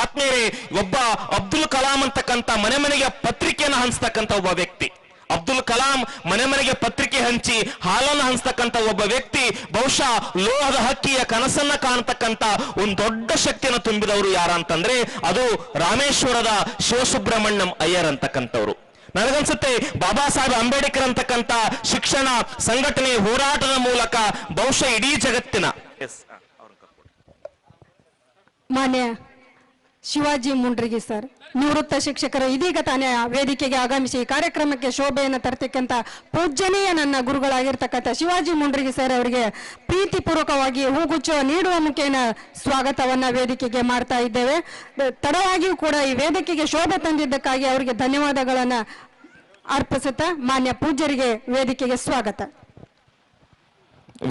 ಆತ್ಮೇರೆ, ಒಬ್ಬ ಅಬ್ದುಲ್ ಕಲಾಂ ಅಂತಕ್ಕಂಥ ಮನೆ ಮನೆಗೆ ಪತ್ರಿಕೆಯನ್ನು ಹಂಚತಕ್ಕಂಥ ಒಬ್ಬ ವ್ಯಕ್ತಿ. ಅಬ್ದುಲ್ ಕಲಾಂ ಮನೆ ಮನೆಗೆ ಪತ್ರಿಕೆ ಹಂಚಿ ಹಾಲನ್ನು ಹಂಚತಕ್ಕಂಥ ಒಬ್ಬ ವ್ಯಕ್ತಿ ಬಹುಶಃ ಲೋಹದ ಹಕ್ಕಿಯ ಕನಸನ್ನ ಕಾಣತಕ್ಕಂಥ ಒಂದು ದೊಡ್ಡ ಶಕ್ತಿಯನ್ನು ತುಂಬಿದವರು ಯಾರಂತಂದ್ರೆ ಅದು ರಾಮೇಶ್ವರದ ಶಿವಸುಬ್ರಹ್ಮಣ್ಯಂ ಅಯ್ಯರ್ ಅಂತಕ್ಕಂಥವ್ರು. ನನಗನ್ಸುತ್ತೆ ಬಾಬಾ ಸಾಹೇಬ್ ಅಂಬೇಡ್ಕರ್ ಅಂತಕ್ಕಂಥ ಶಿಕ್ಷಣ ಸಂಘಟನೆ ಹೋರಾಟದ ಮೂಲಕ ಬಹುಶಃ ಇಡೀ ಜಗತ್ತಿನ ಮಾನ್ಯ ಶಿವಾಜಿ ಮುಂಡ್ರಿಗಿ ಸರ್, ನಿವೃತ್ತ ಶಿಕ್ಷಕರು, ಇದೀಗ ತಾನೇ ವೇದಿಕೆಗೆ ಆಗಮಿಸಿ ಈ ಕಾರ್ಯಕ್ರಮಕ್ಕೆ ಶೋಭೆಯನ್ನು ತರ್ತಕ್ಕಂಥ ಪೂಜ್ಯನೀಯ ನನ್ನ ಗುರುಗಳಾಗಿರ್ತಕ್ಕಂಥ ಶಿವಾಜಿ ಮುಂಡ್ರಿಗಿ ಸರ್ ಅವರಿಗೆ ಪ್ರೀತಿಪೂರ್ವಕವಾಗಿ ಹೂಗುಚ್ಚ ನೀಡುವ ಮುಖೇನ ಸ್ವಾಗತವನ್ನ ವೇದಿಕೆಗೆ ಮಾಡ್ತಾ ಇದ್ದೇವೆ. ತಡವಾಗಿಯೂ ಕೂಡ ಈ ವೇದಿಕೆಗೆ ಶೋಭೆ ತಂದಿದ್ದಕ್ಕಾಗಿ ಅವರಿಗೆ ಧನ್ಯವಾದಗಳನ್ನ ಅರ್ಪಿಸುತ್ತಾ ಮಾನ್ಯ ಪೂಜ್ಯರಿಗೆ ವೇದಿಕೆಗೆ ಸ್ವಾಗತ.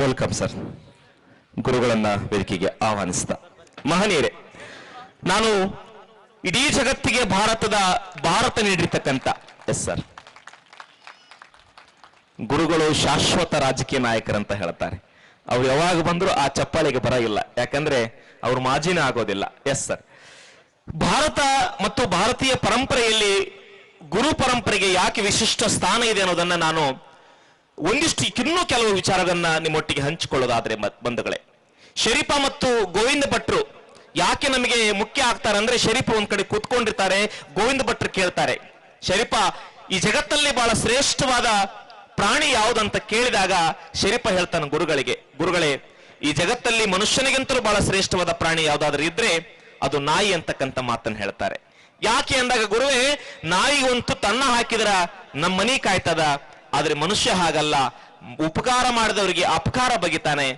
Welcome sir. ಗುರುಗಳನ್ನ ವೇದಿಕೆಗೆ ಆಹ್ವಾನಿಸ್ತಾ, ಮಹನೀಯರೇ, ನಾನು ಇಡೀ ಜಗತ್ತಿಗೆ ಭಾರತ ನೀಡಿರ್ತಕ್ಕಂಥ ಎಸ್ ಸರ್, ಗುರುಗಳು ಶಾಶ್ವತ ರಾಜಕೀಯ ನಾಯಕರಂತ ಹೇಳ್ತಾರೆ. ಅವ್ರು ಯಾವಾಗ ಬಂದ್ರು ಆ ಚಪ್ಪಾಳೆಗೆ ಬರ ಇಲ್ಲ, ಯಾಕಂದ್ರೆ ಅವ್ರು ಮಾಜಿನೇ ಆಗೋದಿಲ್ಲ. ಎಸ್ ಸರ್, ಭಾರತ ಮತ್ತು ಭಾರತೀಯ ಪರಂಪರೆಯಲ್ಲಿ ಗುರು ಪರಂಪರೆಗೆ ಯಾಕೆ ವಿಶಿಷ್ಟ ಸ್ಥಾನ ಇದೆ ಅನ್ನೋದನ್ನ ನಾನು ಒಂದಿಷ್ಟು ಇನ್ನೂ ಕೆಲವು ವಿಚಾರಗಳನ್ನ ನಿಮ್ಮೊಟ್ಟಿಗೆ ಹಂಚಿಕೊಳ್ಳೋದಾದ್ರೆ ಬಂಧುಗಳೇ, ಶರೀಫ ಮತ್ತು ಗೋವಿಂದ ಭಟ್ರು ಯಾಕೆ ನಮಗೆ ಮುಖ್ಯ ಆಗ್ತಾರೆ ಅಂದ್ರೆ, ಶರೀಫ ಒಂದ್ ಕಡೆ ಕೂತ್ಕೊಂಡಿರ್ತಾರೆ, ಗೋವಿಂದ ಭಟ್ರು ಕೇಳ್ತಾರೆ, ಶರೀಫ ಈ ಜಗತ್ತಲ್ಲಿ ಬಹಳ ಶ್ರೇಷ್ಠವಾದ ಪ್ರಾಣಿ ಯಾವುದಂತ ಕೇಳಿದಾಗ ಶರೀಫ ಹೇಳ್ತಾನೆ ಗುರುಗಳಿಗೆ, ಗುರುಗಳೇ ಈ ಜಗತ್ತಲ್ಲಿ ಮನುಷ್ಯನಿಗಿಂತಲೂ ಬಹಳ ಶ್ರೇಷ್ಠವಾದ ಪ್ರಾಣಿ ಯಾವ್ದಾದ್ರು ಇದ್ರೆ ಅದು ನಾಯಿ ಅಂತಕ್ಕಂಥ ಮಾತನ್ನು ಹೇಳ್ತಾರೆ. ಯಾಕೆ ಅಂದಾಗ, ಗುರುವೇ ನಾಯಿ ಒಂದು ತನ್ನ ಹಾಕಿದ್ರ ನಮ್ಮ ಮನಿ ಕಾಯ್ತದ, ಆದ್ರೆ ಮನುಷ್ಯ ಹಾಗಲ್ಲ, ಉಪಕಾರ ಮಾಡಿದವರಿಗೆ ಅಪಕಾರ ಬಗಿತಾನೆ,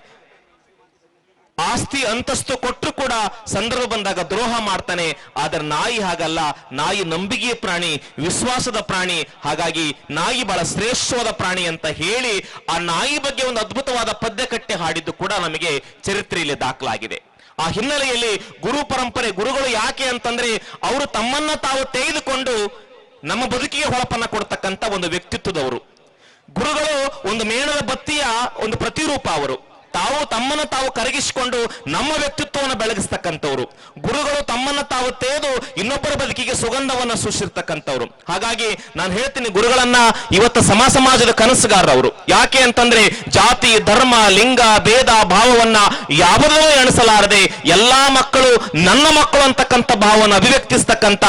ಆಸ್ತಿ ಅಂತಸ್ತು ಕೊಟ್ಟರು ಕೂಡ ಸಂದರ್ಭ ಬಂದಾಗ ದ್ರೋಹ ಮಾಡ್ತಾನೆ. ಆದ್ರೆ ನಾಯಿ ಹಾಗಲ್ಲ, ನಾಯಿ ನಂಬಿಕೆಯ ಪ್ರಾಣಿ, ವಿಶ್ವಾಸದ ಪ್ರಾಣಿ, ಹಾಗಾಗಿ ನಾಯಿ ಬಹಳ ಶ್ರೇಷ್ಠವಾದ ಪ್ರಾಣಿ ಅಂತ ಹೇಳಿ ಆ ನಾಯಿ ಬಗ್ಗೆ ಒಂದು ಅದ್ಭುತವಾದ ಪದ್ಯ ಕಟ್ಟೆ ಹಾಡಿದ್ದು ಕೂಡ ನಮಗೆ ಚರಿತ್ರೆಯಲ್ಲಿ ದಾಖಲಾಗಿದೆ. ಆ ಹಿನ್ನೆಲೆಯಲ್ಲಿ ಗುರು ಪರಂಪರೆ, ಗುರುಗಳು ಯಾಕೆ ಅಂತಂದ್ರೆ ಅವರು ತಮ್ಮನ್ನ ತಾವು ತೆಗೆದುಕೊಂಡು ನಮ್ಮ ಬದುಕಿಗೆ ಹೊಳಪನ್ನ ಕೊಡ್ತಕ್ಕಂಥ ಒಂದು ವ್ಯಕ್ತಿತ್ವದವರು. ಗುರುಗಳು ಒಂದು ಮೇಣದ ಬತ್ತಿಯ ಒಂದು ಪ್ರತಿರೂಪ. ಅವರು ತಾವು ತಮ್ಮನ್ನು ತಾವು ಕರಗಿಸಿಕೊಂಡು ನಮ್ಮ ವ್ಯಕ್ತಿತ್ವವನ್ನು ಬೆಳಗಿಸ್ತಕ್ಕಂಥವ್ರು. ಗುರುಗಳು ತಮ್ಮನ್ನ ತಾವು ತೆಗೆದು ಇನ್ನೊಬ್ಬರ ಬದುಕಿಗೆ ಸುಗಂಧವನ್ನ ಸೃಷ್ಟಿರ್ತಕ್ಕಂಥವ್ರು. ಹಾಗಾಗಿ ನಾನು ಹೇಳ್ತೀನಿ, ಗುರುಗಳನ್ನ ಇವತ್ತು ಸಮಾಜದ ಕನಸುಗಾರರವರು. ಯಾಕೆ ಅಂತಂದ್ರೆ ಜಾತಿ, ಧರ್ಮ, ಲಿಂಗ, ಭೇದ ಭಾವವನ್ನ ಯಾವುದೂ ಎಣಿಸಲಾರದೆ ಎಲ್ಲಾ ಮಕ್ಕಳು ನನ್ನ ಮಕ್ಕಳು ಅಂತಕ್ಕಂಥ ಭಾವವನ್ನು ಅಭಿವ್ಯಕ್ತಿಸ್ತಕ್ಕಂಥ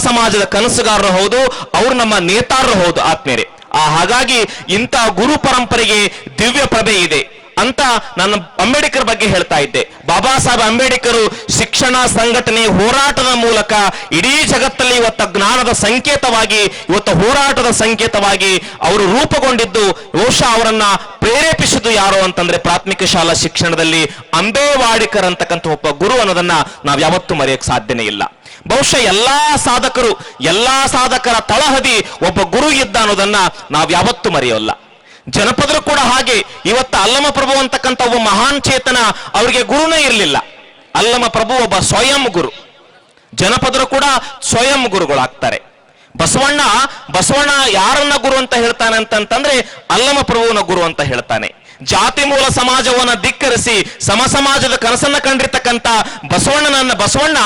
ಸಮಾಜದ ಕನಸುಗಾರರು ಹೌದು, ಅವರು ನಮ್ಮ ನೇತಾರರು ಹೌದು ಆತ್ಮೀಯರೇ. ಹಾಗಾಗಿ ಇಂಥ ಗುರು ಪರಂಪರೆಗೆ ದಿವ್ಯ ಪ್ರಭೆ ಇದೆ ಅಂತ ನಾನು ಅಂಬೇಡ್ಕರ್ ಬಗ್ಗೆ ಹೇಳ್ತಾ ಇದ್ದೆ. ಬಾಬಾ ಸಾಹೇಬ್ ಅಂಬೇಡ್ಕರ್ ಶಿಕ್ಷಣ, ಸಂಘಟನೆ, ಹೋರಾಟದ ಮೂಲಕ ಇಡೀ ಜಗತ್ತಲ್ಲಿ ಇವತ್ತು ಜ್ಞಾನದ ಸಂಕೇತವಾಗಿ, ಇವತ್ತು ಹೋರಾಟದ ಸಂಕೇತವಾಗಿ ಅವರು ರೂಪುಗೊಂಡಿದ್ದು. ಬಹುಶಃ ಅವರನ್ನ ಪ್ರೇರೇಪಿಸಿದ್ದು ಯಾರು ಅಂತಂದ್ರೆ ಪ್ರಾಥಮಿಕ ಶಾಲಾ ಶಿಕ್ಷಣದಲ್ಲಿ ಅಂಬೇವಾಡಿಕರ್ ಅಂತಕ್ಕಂಥ ಒಬ್ಬ ಗುರು ಅನ್ನೋದನ್ನ ನಾವು ಯಾವತ್ತೂ ಮರೆಯಕ್ಕೆ ಸಾಧ್ಯನೇ ಇಲ್ಲ. ಬಹುಶಃ ಎಲ್ಲಾ ಸಾಧಕರ ತಳಹದಿ ಒಬ್ಬ ಗುರು ಇದ್ದ ಅನ್ನೋದನ್ನ ನಾವು ಯಾವತ್ತೂ ಮರೆಯೋಲ್ಲ. ಜನಪದರು ಕೂಡ ಹಾಗೆ. ಇವತ್ತು ಅಲ್ಲಮ ಪ್ರಭು ಅಂತಕ್ಕಂಥ ಒಬ್ಬ ಮಹಾನ್ ಚೇತನ, ಅವರಿಗೆ ಗುರುನೇ ಇರಲಿಲ್ಲ. ಅಲ್ಲಮ ಪ್ರಭು ಒಬ್ಬ ಸ್ವಯಂ ಗುರು. ಜನಪದರು ಕೂಡ ಸ್ವಯಂ ಗುರುಗಳಾಗ್ತಾರೆ. ಬಸವಣ್ಣ ಯಾರನ್ನ ಗುರು ಅಂತ ಹೇಳ್ತಾನೆ ಅಂತಂದ್ರೆ ಅಲ್ಲಮ ಪ್ರಭುವನ ಗುರು ಅಂತ ಹೇಳ್ತಾನೆ. ಜಾತಿ ಮೂಲ ಸಮಾಜವನ್ನ ಧಿಕ್ಕರಿಸಿ ಸಮಾಜದ ಕನಸನ್ನ ಕಂಡಿರ್ತಕ್ಕಂಥ ಬಸವಣ್ಣ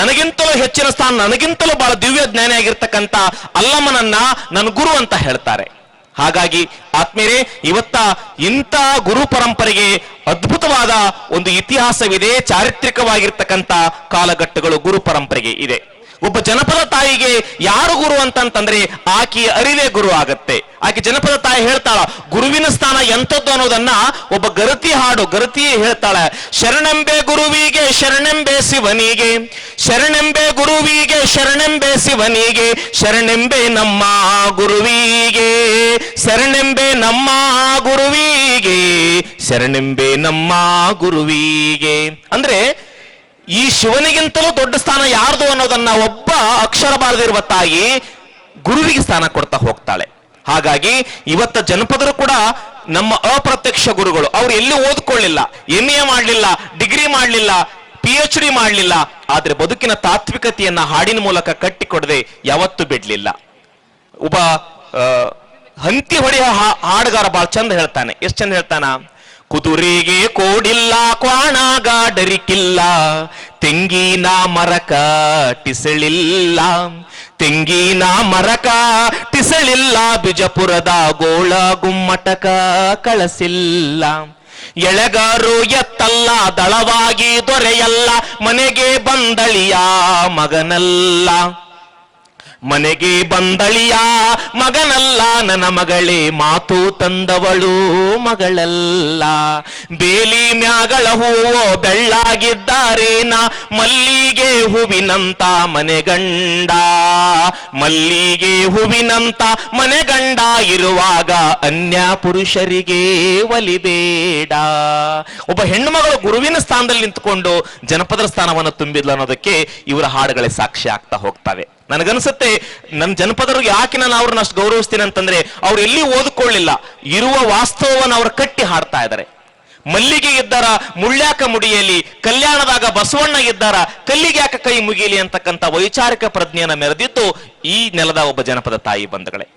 ನನಗಿಂತಲೂ ಹೆಚ್ಚಿನ ಸ್ಥಾನ, ನನಗಿಂತಲೂ ಬಹಳ ದಿವ್ಯ ಜ್ಞಾನಿಯಾಗಿರ್ತಕ್ಕಂಥ ಅಲ್ಲಮ್ಮನನ್ನ ನನ್ನ ಗುರು ಅಂತ ಹೇಳ್ತಾರೆ. ಹಾಗಾಗಿ ಆತ್ಮೀಯರೇ, ಇವತ್ತ ಇಂಥ ಗುರು ಪರಂಪರೆಗೆ ಅದ್ಭುತವಾದ ಒಂದು ಇತಿಹಾಸವಿದೆ, ಚಾರಿತ್ರಿಕವಾಗಿರ್ತಕ್ಕಂಥ ಕಾಲಘಟ್ಟಗಳು ಗುರು ಪರಂಪರೆಗೆ ಇದೆ. ಒಬ್ಬ ಜನಪದ ತಾಯಿಗೆ ಯಾರು ಗುರು ಅಂತಂತಂದ್ರೆ ಆಕೆಯ ಅರಿವೇ ಗುರು ಆಗತ್ತೆ. ಆಕೆ ಜನಪದ ತಾಯಿ ಹೇಳ್ತಾಳ, ಗುರುವಿನ ಸ್ಥಾನ ಎಂಥದ್ದು ಅನ್ನೋದನ್ನ ಒಬ್ಬ ಗರತಿ ಹೇಳ್ತಾಳೆ. ಶರಣೆಂಬೆ ಗುರುವಿಗೆ ಶರಣೆಂಬೆ ಶಿವನಿಗೆ, ಶರಣೆಂಬೆ ಗುರುವಿಗೆ ಶರಣೆಂಬೆ ಶಿವನಿಗೆ, ಶರಣೆಂಬೆ ನಮ್ಮ ಗುರುವಿಗೆ, ಶರಣೆಂಬೆ ನಮ್ಮ ಗುರುವಿಗೆ, ಶರಣೆಂಬೆ ನಮ್ಮ ಗುರುವಿಗೆ. ಅಂದ್ರೆ ಈ ಶಿವನಿಗಿಂತಲೂ ದೊಡ್ಡ ಸ್ಥಾನ ಯಾರ್ದು ಅನ್ನೋದನ್ನ ಒಬ್ಬ ಅಕ್ಷರ ಬಾರದಿರುವ ತಾಯಿ ಗುರುವಿಗೆ ಸ್ಥಾನ ಕೊಡ್ತಾ ಹೋಗ್ತಾಳೆ. ಹಾಗಾಗಿ ಇವತ್ತ ಜನಪದರು ಕೂಡ ನಮ್ಮ ಅಪ್ರತ್ಯಕ್ಷ ಗುರುಗಳು. ಅವ್ರು ಎಲ್ಲಿ ಓದ್ಕೊಳ್ಳಿಲ್ಲ, MA ಮಾಡಲಿಲ್ಲ, ಡಿಗ್ರಿ ಮಾಡಲಿಲ್ಲ, PhD ಮಾಡಲಿಲ್ಲ, ಆದ್ರೆ ಬದುಕಿನ ತಾತ್ವಿಕತೆಯನ್ನ ಹಾಡಿನ ಮೂಲಕ ಕಟ್ಟಿಕೊಡದೆ ಯಾವತ್ತೂ ಬಿಡ್ಲಿಲ್ಲ. ಒಬ್ಬ ಹಂತಿ ಹೊಡೆಯ ಹಾಡುಗಾರ ಬಹಳ ಚಂದ ಹೇಳ್ತಾನೆ. ಎಷ್ಟು ಚಂದ ಹೇಳ್ತಾನ, ಕುದುರೆಗೆ ಕೋಡಿಲ್ಲ, ಕ್ವಾಣಾಗ ಡರಿಕಿಲ್ಲ, ತೆಂಗಿನ ಮರಕ ಟಿಸಳಿಲ್ಲ, ತೆಂಗಿನ ಮರಕ ಟಿಸಳಿಲ್ಲ, ಬಿಜಪುರದ ಗೋಳ ಗುಮ್ಮಟಕ ಕಳಸಿಲ್ಲ, ಎಳೆಗಾರು ಎತ್ತಲ್ಲ, ದಳವಾಗಿ ದೊರೆಯಲ್ಲ, ಮನೆಗೆ ಬಂದಳಿಯ ಮಗನಲ್ಲ, ಮನೆಗೆ ಬಂದಳಿಯ ಮಗನಲ್ಲ ನನ್ನ ಮಗಳೇ ಮಾತು ತಂದವಳು ಮಗಳಲ್ಲ. ಬೇಲಿ ಮ್ಯಾಗಳ ಹೂವೋ ಬೆಳ್ಳಾಗಿದ್ದಾರೇನ ಮಲ್ಲಿಗೆ ಹೂವಿನಂತ ಮನೆಗಂಡ. ಮಲ್ಲಿಗೆ ಹೂವಿನಂತ ಮನೆಗಂಡ ಇರುವಾಗ ಅನ್ಯ ಪುರುಷರಿಗೆ ಒಲಿಬೇಡ. ಒಬ್ಬ ಹೆಣ್ಣು ಮಗಳು ಗುರುವಿನ ಸ್ಥಾನದಲ್ಲಿ ನಿಂತುಕೊಂಡು ಜನಪದರ ಸ್ಥಾನವನ್ನು ತುಂಬಿದ್ಲು ಅನ್ನೋದಕ್ಕೆ ಇವರ ಹಾಡುಗಳೇ ಸಾಕ್ಷಿ ಆಗ್ತಾ ಹೋಗ್ತವೆ. ನನಗನ್ಸುತ್ತೆ ನನ್ನ ಜನಪದರು ಯಾಕೆ ನಾನು ಅವ್ರನ್ನ ಅಷ್ಟು ಗೌರವಿಸ್ತೀನಿ ಅಂತಂದ್ರೆ ಅವ್ರು ಎಲ್ಲಿ ಓದ್ಕೊಳ್ಳಿಲ್ಲ, ಇರುವ ವಾಸ್ತವವನ್ನು ಅವ್ರು ಕಟ್ಟಿ ಹಾಡ್ತಾ ಇದ್ದಾರೆ. ಮಲ್ಲಿಗೆ ಇದ್ದಾರ ಮುಳ್ಳ್ಯಾಕ ಮುಡಿಯಲಿ, ಕಲ್ಯಾಣದಾಗ ಬಸವಣ್ಣ ಇದ್ದಾರ ಕಲ್ಲಿಗೆ ಯಾಕ ಕೈ ಮುಗಿಯಲಿ ಅಂತಕ್ಕಂಥ ವೈಚಾರಿಕ ಪ್ರಜ್ಞೆಯನ್ನ ಮೆರೆದಿದ್ದು ಈ ನೆಲದ ಒಬ್ಬ ಜನಪದ ತಾಯಿ ಬಂಧುಗಳೇ.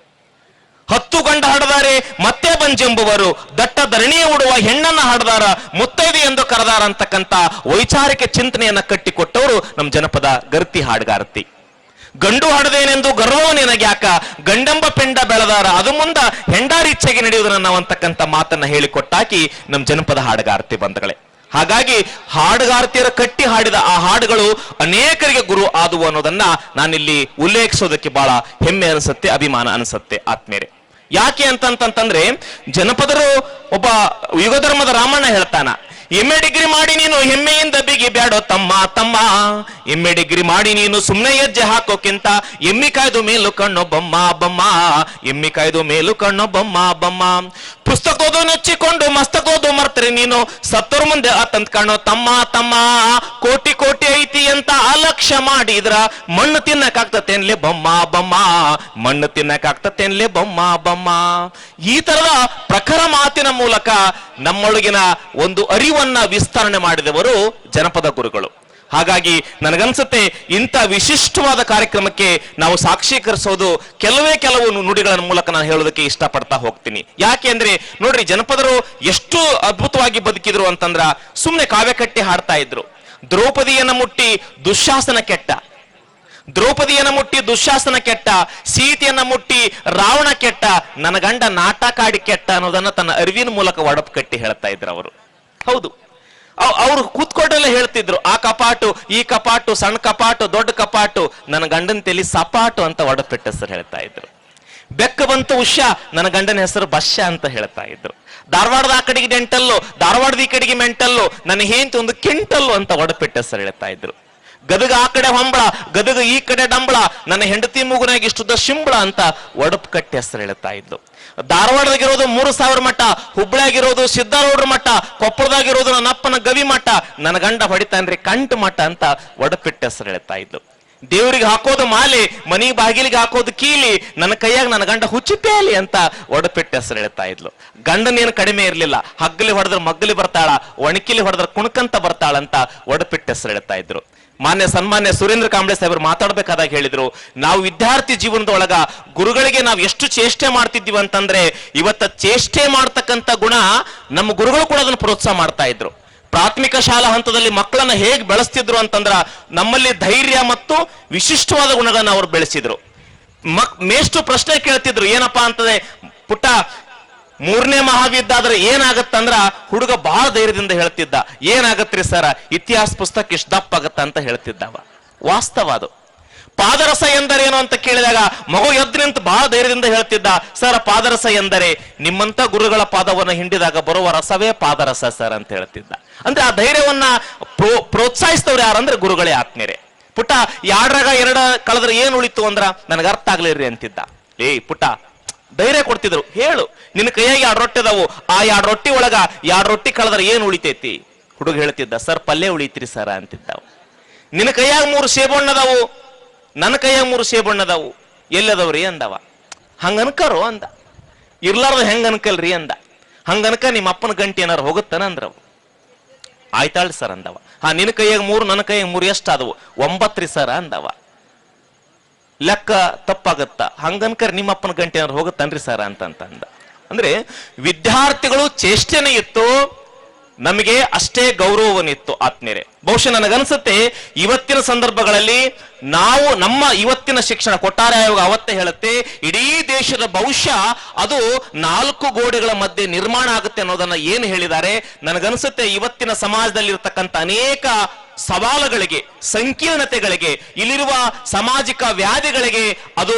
10 ಗಂಡ ಹಾಡದಾರೆ ಮತ್ತೆ ಬಂಜೆಂಬುವರು, ದಟ್ಟ ಧರಣಿಯ ಉಡುವ ಹೆಣ್ಣನ್ನ ಹಾಡದಾರ ಮುತ್ತೈದೆ ಎಂದು ಕರೆದಾರ ಅಂತಕ್ಕಂಥ ವೈಚಾರಿಕ ಚಿಂತನೆಯನ್ನ ಕಟ್ಟಿಕೊಟ್ಟವರು ನಮ್ಮ ಜನಪದ ಗರ್ತಿ ಹಾಡುಗಾರತಿ. ಗಂಡು ಹಾಡದೇನೆಂದು ಗರ್ವವು ನಿನಗ್ಯಾಕ, ಗಂಡೆಂಬ ಪೆಂಡ ಬೆಳೆದಾರ ಅದು ಮುಂದ ಹೆಂಡಾರಿಚ್ಛೆಗೆ ನಡೆಯುವುದನ್ನ ನಾವಂತಕ್ಕಂಥ ಮಾತನ್ನ ಹೇಳಿಕೊಟ್ಟಾಕಿ ನಮ್ಮ ಜನಪದ ಹಾಡುಗಾರತಿ ಬಂಧುಗಳೇ. ಹಾಗಾಗಿ ಹಾಡುಗಾರ್ತಿಯರ ಕಟ್ಟಿ ಹಾಡಿದ ಆ ಹಾಡುಗಳು ಅನೇಕರಿಗೆ ಗುರು ಆದುವು ಅನ್ನೋದನ್ನ ನಾನಿಲ್ಲಿ ಉಲ್ಲೇಖಿಸೋದಕ್ಕೆ ಬಹಳ ಹೆಮ್ಮೆ ಅನಿಸುತ್ತೆ, ಅಭಿಮಾನ ಅನಿಸುತ್ತೆ ಆತ್ಮೇರೆ. ಯಾಕೆ ಅಂತಂತಂದ್ರೆ ಜನಪದರು ಒಬ್ಬ ಯುಗಧರ್ಮದ ರಾಮಣ್ಣ ಹೇಳ್ತಾನ, ಎಮ್ಮೆ ಡಿಗ್ರಿ ಮಾಡಿ ನೀನು ಹೆಮ್ಮೆಯಿಂದ ಬಿಗಿ ಬ್ಯಾಡೋ ತಮ್ಮ ತಮ್ಮ, ಎಮ್ಮೆ ಡಿಗ್ರಿ ಮಾಡಿ ನೀನು ಸುಮ್ಮನೆ ಹೆಜ್ಜೆ ಹಾಕೋಕ್ಕಿಂತ ಎಮ್ಮಿ ಕಾಯ್ದು ಮೇಲು ಕಣ್ಣು ಬಮ್ಮ ಬಮ್ಮ, ಎಮ್ಮಿ ಕಾಯ್ದು ಮೇಲು ಕಣ್ಣು ಬಮ್ಮ ಬಮ್ಮ. ಪುಸ್ತಕದೋದು ನೆಚ್ಚಿಕೊಂಡು ಮಸ್ತಕೋದು ಮರ್ತರೆ ನೀನು ಸತ್ತೋರ್ ಮುಂದೆ ಆತಂತ ಕಾಣೋ ತಮ್ಮ ತಮ್ಮ, ಕೋಟಿ ಕೋಟಿ ಐತಿ ಅಂತ ಅಲಕ್ಷ್ಯ ಮಾಡಿದ್ರ ಮಣ್ಣು ತಿನ್ನಕ್ಕಾಗ್ತತೇನ್ಲೆ ಬಮ್ಮ ಬಮ್ಮ, ಮಣ್ಣು ತಿನ್ನಕ್ಕಾಗ್ತತೇನ್ಲೆ ಬಮ್ಮ ಬಮ್ಮ. ಈ ತರದ ಪ್ರಖರ ಮಾತಿನ ಮೂಲಕ ನಮ್ಮೊಳಗಿನ ಒಂದು ಅರಿವನ್ನ ವಿಸ್ತರಣೆ ಮಾಡಿದವರು ಜನಪದ ಗುರುಗಳು. ಹಾಗಾಗಿ ನನಗನ್ಸುತ್ತೆ ಇಂಥ ವಿಶಿಷ್ಟವಾದ ಕಾರ್ಯಕ್ರಮಕ್ಕೆ ನಾವು ಸಾಕ್ಷೀಕರಿಸೋದು ಕೆಲವು ನುಡಿಗಳ ಮೂಲಕ ನಾನು ಹೇಳೋದಕ್ಕೆ ಇಷ್ಟಪಡ್ತಾ ಹೋಗ್ತೀನಿ. ಯಾಕೆ ಅಂದ್ರೆ ನೋಡ್ರಿ, ಜನಪದರು ಎಷ್ಟು ಅದ್ಭುತವಾಗಿ ಬದುಕಿದ್ರು ಅಂತಂದ್ರ ಸುಮ್ಮನೆ ಕಾವ್ಯ ಕಟ್ಟಿ ಹಾಡ್ತಾ ಇದ್ರು. ದ್ರೌಪದಿಯನ್ನ ಮುಟ್ಟಿ ದುಶ್ಯಾಸನ ಕೆಟ್ಟ, ದ್ರೌಪದಿಯನ್ನ ಮುಟ್ಟಿ ದುಶ್ಯಾಸನ ಕೆಟ್ಟ, ಸೀತೆಯನ್ನ ಮುಟ್ಟಿ ರಾವಣ ಕೆಟ್ಟ, ನನ್ನ ಗಂಡ ನಾಟಕಾಡಿ ಕೆಟ್ಟ ಅನ್ನೋದನ್ನ ತನ್ನ ಅರಿವಿನ ಮೂಲಕ ಒಡಪು ಕಟ್ಟಿ ಹೇಳ್ತಾ ಇದ್ರು ಅವರು. ಹೌದು, ಅವ್ರು ಕೂತ್ಕೊಂಡೆಲ್ಲ ಹೇಳ್ತಿದ್ರು, ಆ ಕಪಾಟು ಈ ಕಪಾಟು, ಸಣ್ಣ ಕಪಾಟು ದೊಡ್ಡ ಕಪಾಟು, ನನ್ನ ಗಂಡನ ತಲೆ ಸಪಾಟು ಅಂತ ಒಡಪೆಟ್ಟ ಹೆಸರು ಹೇಳ್ತಾ ಇದ್ರು. ಬೆಕ್ಕ ಬಂತು ಉಷ್ಯ, ನನ್ನ ಗಂಡನ ಹೆಸರು ಬಶ್ಯ ಅಂತ ಹೇಳ್ತಾ ಇದ್ರು. ಧಾರವಾಡದ ಆ ಕಡೆಗೆ ಡೆಂಟಲ್ಲು, ಧಾರವಾಡದ ಈ ಕಡೆಗೆ ಮೆಂಟಲ್ಲು, ನನ್ನ ಹೇಂತಿ ಒಂದು ಕೆಂಟಲ್ಲು ಅಂತ ಒಡಪೆಟ್ಟ ಹೆಸರು ಹೇಳ್ತಾ ಇದ್ರು. ಗದಗ ಆ ಕಡೆ ಹೊಂಬಳ, ಗದಗ ಈ ಕಡೆ ಡಂಬಳ, ನನ್ನ ಹೆಂಡತಿ ಮೂಗುನಾಗಿ ಇಷ್ಟುದ್ದ ಶಿಂಬಳ ಅಂತ ಒಡಪು ಕಟ್ಟಿ ಹೆಸರು ಹೇಳ್ತಾ ಇದ್ದು. ಧಾರವಾಡದಾಗಿರೋದು 3000 ಮಠ, ಹುಬ್ಳ್ಯಾಗಿರೋದು ಸಿದ್ದಾರೂಢರ ಮಠ, ಕೊಪ್ಪಳದಾಗಿರೋದು ನನ್ನ ಅಪ್ಪನ ಗವಿ ಮಠ, ನನ್ನ ಗಂಡ ಹೊಡಿತಾನ್ರಿ ಕಂಠ ಮಠ ಅಂತ ಒಡಪಿಟ್ಟ ಹೆಸರು ಹೇಳ್ತಾ ಇದ್ದು. ದೇವರಿಗೆ ಹಾಕೋದು ಮಾಲೆ, ಮನಿ ಬಾಗಿಲಿಗೆ ಹಾಕೋದು ಕೀಲಿ, ನನ್ನ ಕೈಯಾಗ ನನ್ನ ಗಂಡ ಹುಚ್ಚಿಪೇಲಿ ಅಂತ ಒಡಪಿಟ್ಟ ಹೆಸರು ಹೇಳ್ತಾ ಇದ್ಲು. ಗಂಡನೇನು ಕಡಿಮೆ ಇರ್ಲಿಲ್ಲ, ಹಗ್ಗಲಿ ಹೊಡೆದ್ರೆ ಮಗ್ಗಲಿ ಬರ್ತಾಳ, ಒಣಕಿಲಿ ಹೊಡೆದ್ರೆ ಕುಣಕಂತ ಬರ್ತಾಳ ಅಂತ ಒಡಪಿಟ್ಟ ಹೆಸರು ಹೇಳ್ತಾ ಇದ್ರು. ಸನ್ಮಾನ್ಯ ಸುರೇಂದ್ರ ಕಾಂಬ್ಳೆ ಸಾಹೇಬರು ಮಾತಾಡ್ಬೇಕಾದಾಗ ಹೇಳಿದ್ರು, ನಾವು ವಿದ್ಯಾರ್ಥಿ ಜೀವನದ ಒಳಗ ಗುರುಗಳಿಗೆ ನಾವು ಎಷ್ಟು ಚೇಷ್ಟೆ ಮಾಡ್ತಿದ್ದೀವಿ ಅಂತಂದ್ರೆ, ಇವತ್ತ ಚೇಷ್ಟೆ ಮಾಡ್ತಕ್ಕಂಥ ಗುಣ ನಮ್ಮ ಗುರುಗಳು ಕೂಡ ಅದನ್ನು ಪ್ರೋತ್ಸಾಹ ಮಾಡ್ತಾ ಇದ್ರು. ಪ್ರಾಥಮಿಕ ಶಾಲಾ ಹಂತದಲ್ಲಿ ಮಕ್ಕಳನ್ನ ಹೇಗೆ ಬೆಳೆಸ್ತಿದ್ರು ಅಂತಂದ್ರ ನಮ್ಮಲ್ಲಿ ಧೈರ್ಯ ಮತ್ತು ವಿಶಿಷ್ಟವಾದ ಗುಣಗಳನ್ನ ಅವರು ಬೆಳೆಸಿದ್ರು. ಮೇಷ್ಟು ಪ್ರಶ್ನೆ ಕೇಳ್ತಿದ್ರು, ಏನಪ್ಪಾ ಅಂತಂದ್ರೆ, ಪುಟ್ಟ 3ನೇ ಮಹಾವಿದ್ಯ ಆದ್ರೆ ಏನಾಗತ್ತಂದ್ರ ಹುಡುಗ ಬಹಳ ಧೈರ್ಯದಿಂದ ಹೇಳ್ತಿದ್ದ, ಏನಾಗತ್ರಿ ಸರ ಇತಿಹಾಸ ಪುಸ್ತಕ ಇಷ್ಟು ದಪ್ಪ ಆಗತ್ತ ಅಂತ ಹೇಳ್ತಿದ್ದವ. ವಾಸ್ತವ ಅದು. ಪಾದರಸ ಎಂದರೇನು ಅಂತ ಕೇಳಿದಾಗ ಮಗು ಎದ್ದು ನಿಂತು ಬಹಳ ಧೈರ್ಯದಿಂದ ಹೇಳ್ತಿದ್ದ, ಸರ್ ಪಾದರಸ ಎಂದರೆ ನಿಮ್ಮಂತ ಗುರುಗಳ ಪಾದವನ್ನು ಹಿಂಡಿದಾಗ ಬರುವ ರಸವೇ ಪಾದರಸ ಸರ್ ಅಂತ ಹೇಳ್ತಿದ್ದ. ಅಂದ್ರೆ ಆ ಧೈರ್ಯವನ್ನ ಪ್ರೋತ್ಸಾಹಿಸಿದವ್ರು ಯಾರಂದ್ರೆ ಗುರುಗಳೇ ಆತ್ಮೀಯರೇ. ಪುಟ್ಟ 2 ಕಳೆದ್ರೆ ಏನ್ ಉಳಿತು ಅಂದ್ರ ನನಗೆ ಅರ್ಥ ಆಗ್ಲಿರ್ರಿ ಅಂತಿದ್ದ. ಪುಟ್ಟ ಧೈರ್ಯ ಕೊಡ್ತಿದ್ರು, ಹೇಳು ನಿನ್ನ ಕೈಯಾಗಿ 2 ರೊಟ್ಟಿ ಅದಾವು, ಆ 2 ರೊಟ್ಟಿ ಒಳಗ 2 ರೊಟ್ಟಿ ಕಳೆದ್ರೆ ಏನ್ ಉಳಿತೈತಿ? ಹುಡುಗ ಹೇಳ್ತಿದ್ದ, ಸರ್ ಪಲ್ಯ ಉಳಿತ್ರಿ ಸರ ಅಂತಿದ್ದಾವು. ನಿನ್ನ ಕೈಯಾಗ 3 ಸೇಬಣ್ಣದಾವು, ನನ್ನ ಕೈಯಾಗ 3 ಸೇಬಣ್ಣದಾವು, ಎಲ್ಲದವ್ರಿ ಅಂದವ. ಹಂಗನ್ಕರು ಅಂದ. ಇರ್ಲಾರ್ದ ಹೆಂಗ ಅನ್ಕಲ್ರಿ ಅಂದ. ಹಂಗನ್ಕ ನಿಮ್ಮ ಅಪ್ಪನ ಗಂಟೆ ಏನಾರು ಹೋಗುತ್ತಾನ ಅಂದ್ರವು. ಆಯ್ತಾಳ್ರಿ ಸರ್ ಅಂದವ. ನಿನ್ನ ಕೈಯಾಗ 3 ನನ್ನ ಕೈಯಾಗ 3 ಎಷ್ಟಾದವು? 9 ರೀ ಸರ ಅಂದವ. ಲೆಕ್ಕ ತಪ್ಪಾಗತ್ತ, ಹಂಗನ್ಕರ್ ನಿಮ್ಮ ಅಪ್ಪನ ಗಂಟೆ ಏನಾರು ಹೋಗುತ್ತನ್ರಿ ಸರ ಅಂತಂದ. ಅಂದ್ರೆ ವಿದ್ಯಾರ್ಥಿಗಳು ಚೇಷ್ಟೆನೇ ಇತ್ತು, ನಮಗೆ ಅಷ್ಟೇ ಗೌರವವನ್ನಿತ್ತು ಆತ್ಮೀಯರೇ. ಬಹುಶಃ ನನಗನ್ಸುತ್ತೆ ಇವತ್ತಿನ ಸಂದರ್ಭಗಳಲ್ಲಿ ನಾವು ನಮ್ಮ ಇವತ್ತಿನ ಶಿಕ್ಷಣ ಕೊಟ್ಟಾರ ಆಯೋಗ ಅವತ್ತೇ ಹೇಳುತ್ತೆ, ಇಡೀ ದೇಶದ ಭವಿಷ್ಯ ಅದು 4 ಗೋಡೆಗಳ ಮಧ್ಯೆ ನಿರ್ಮಾಣ ಆಗುತ್ತೆ ಅನ್ನೋದನ್ನ ಏನು ಹೇಳಿದ್ದಾರೆ. ನನಗನ್ಸುತ್ತೆ ಇವತ್ತಿನ ಸಮಾಜದಲ್ಲಿರ್ತಕ್ಕಂಥ ಅನೇಕ ಸವಾಲುಗಳಿಗೆ, ಸಂಕೀರ್ಣತೆಗಳಿಗೆ, ಇಲ್ಲಿರುವ ಸಾಮಾಜಿಕ ವ್ಯಾಧಿಗಳಿಗೆ ಅದು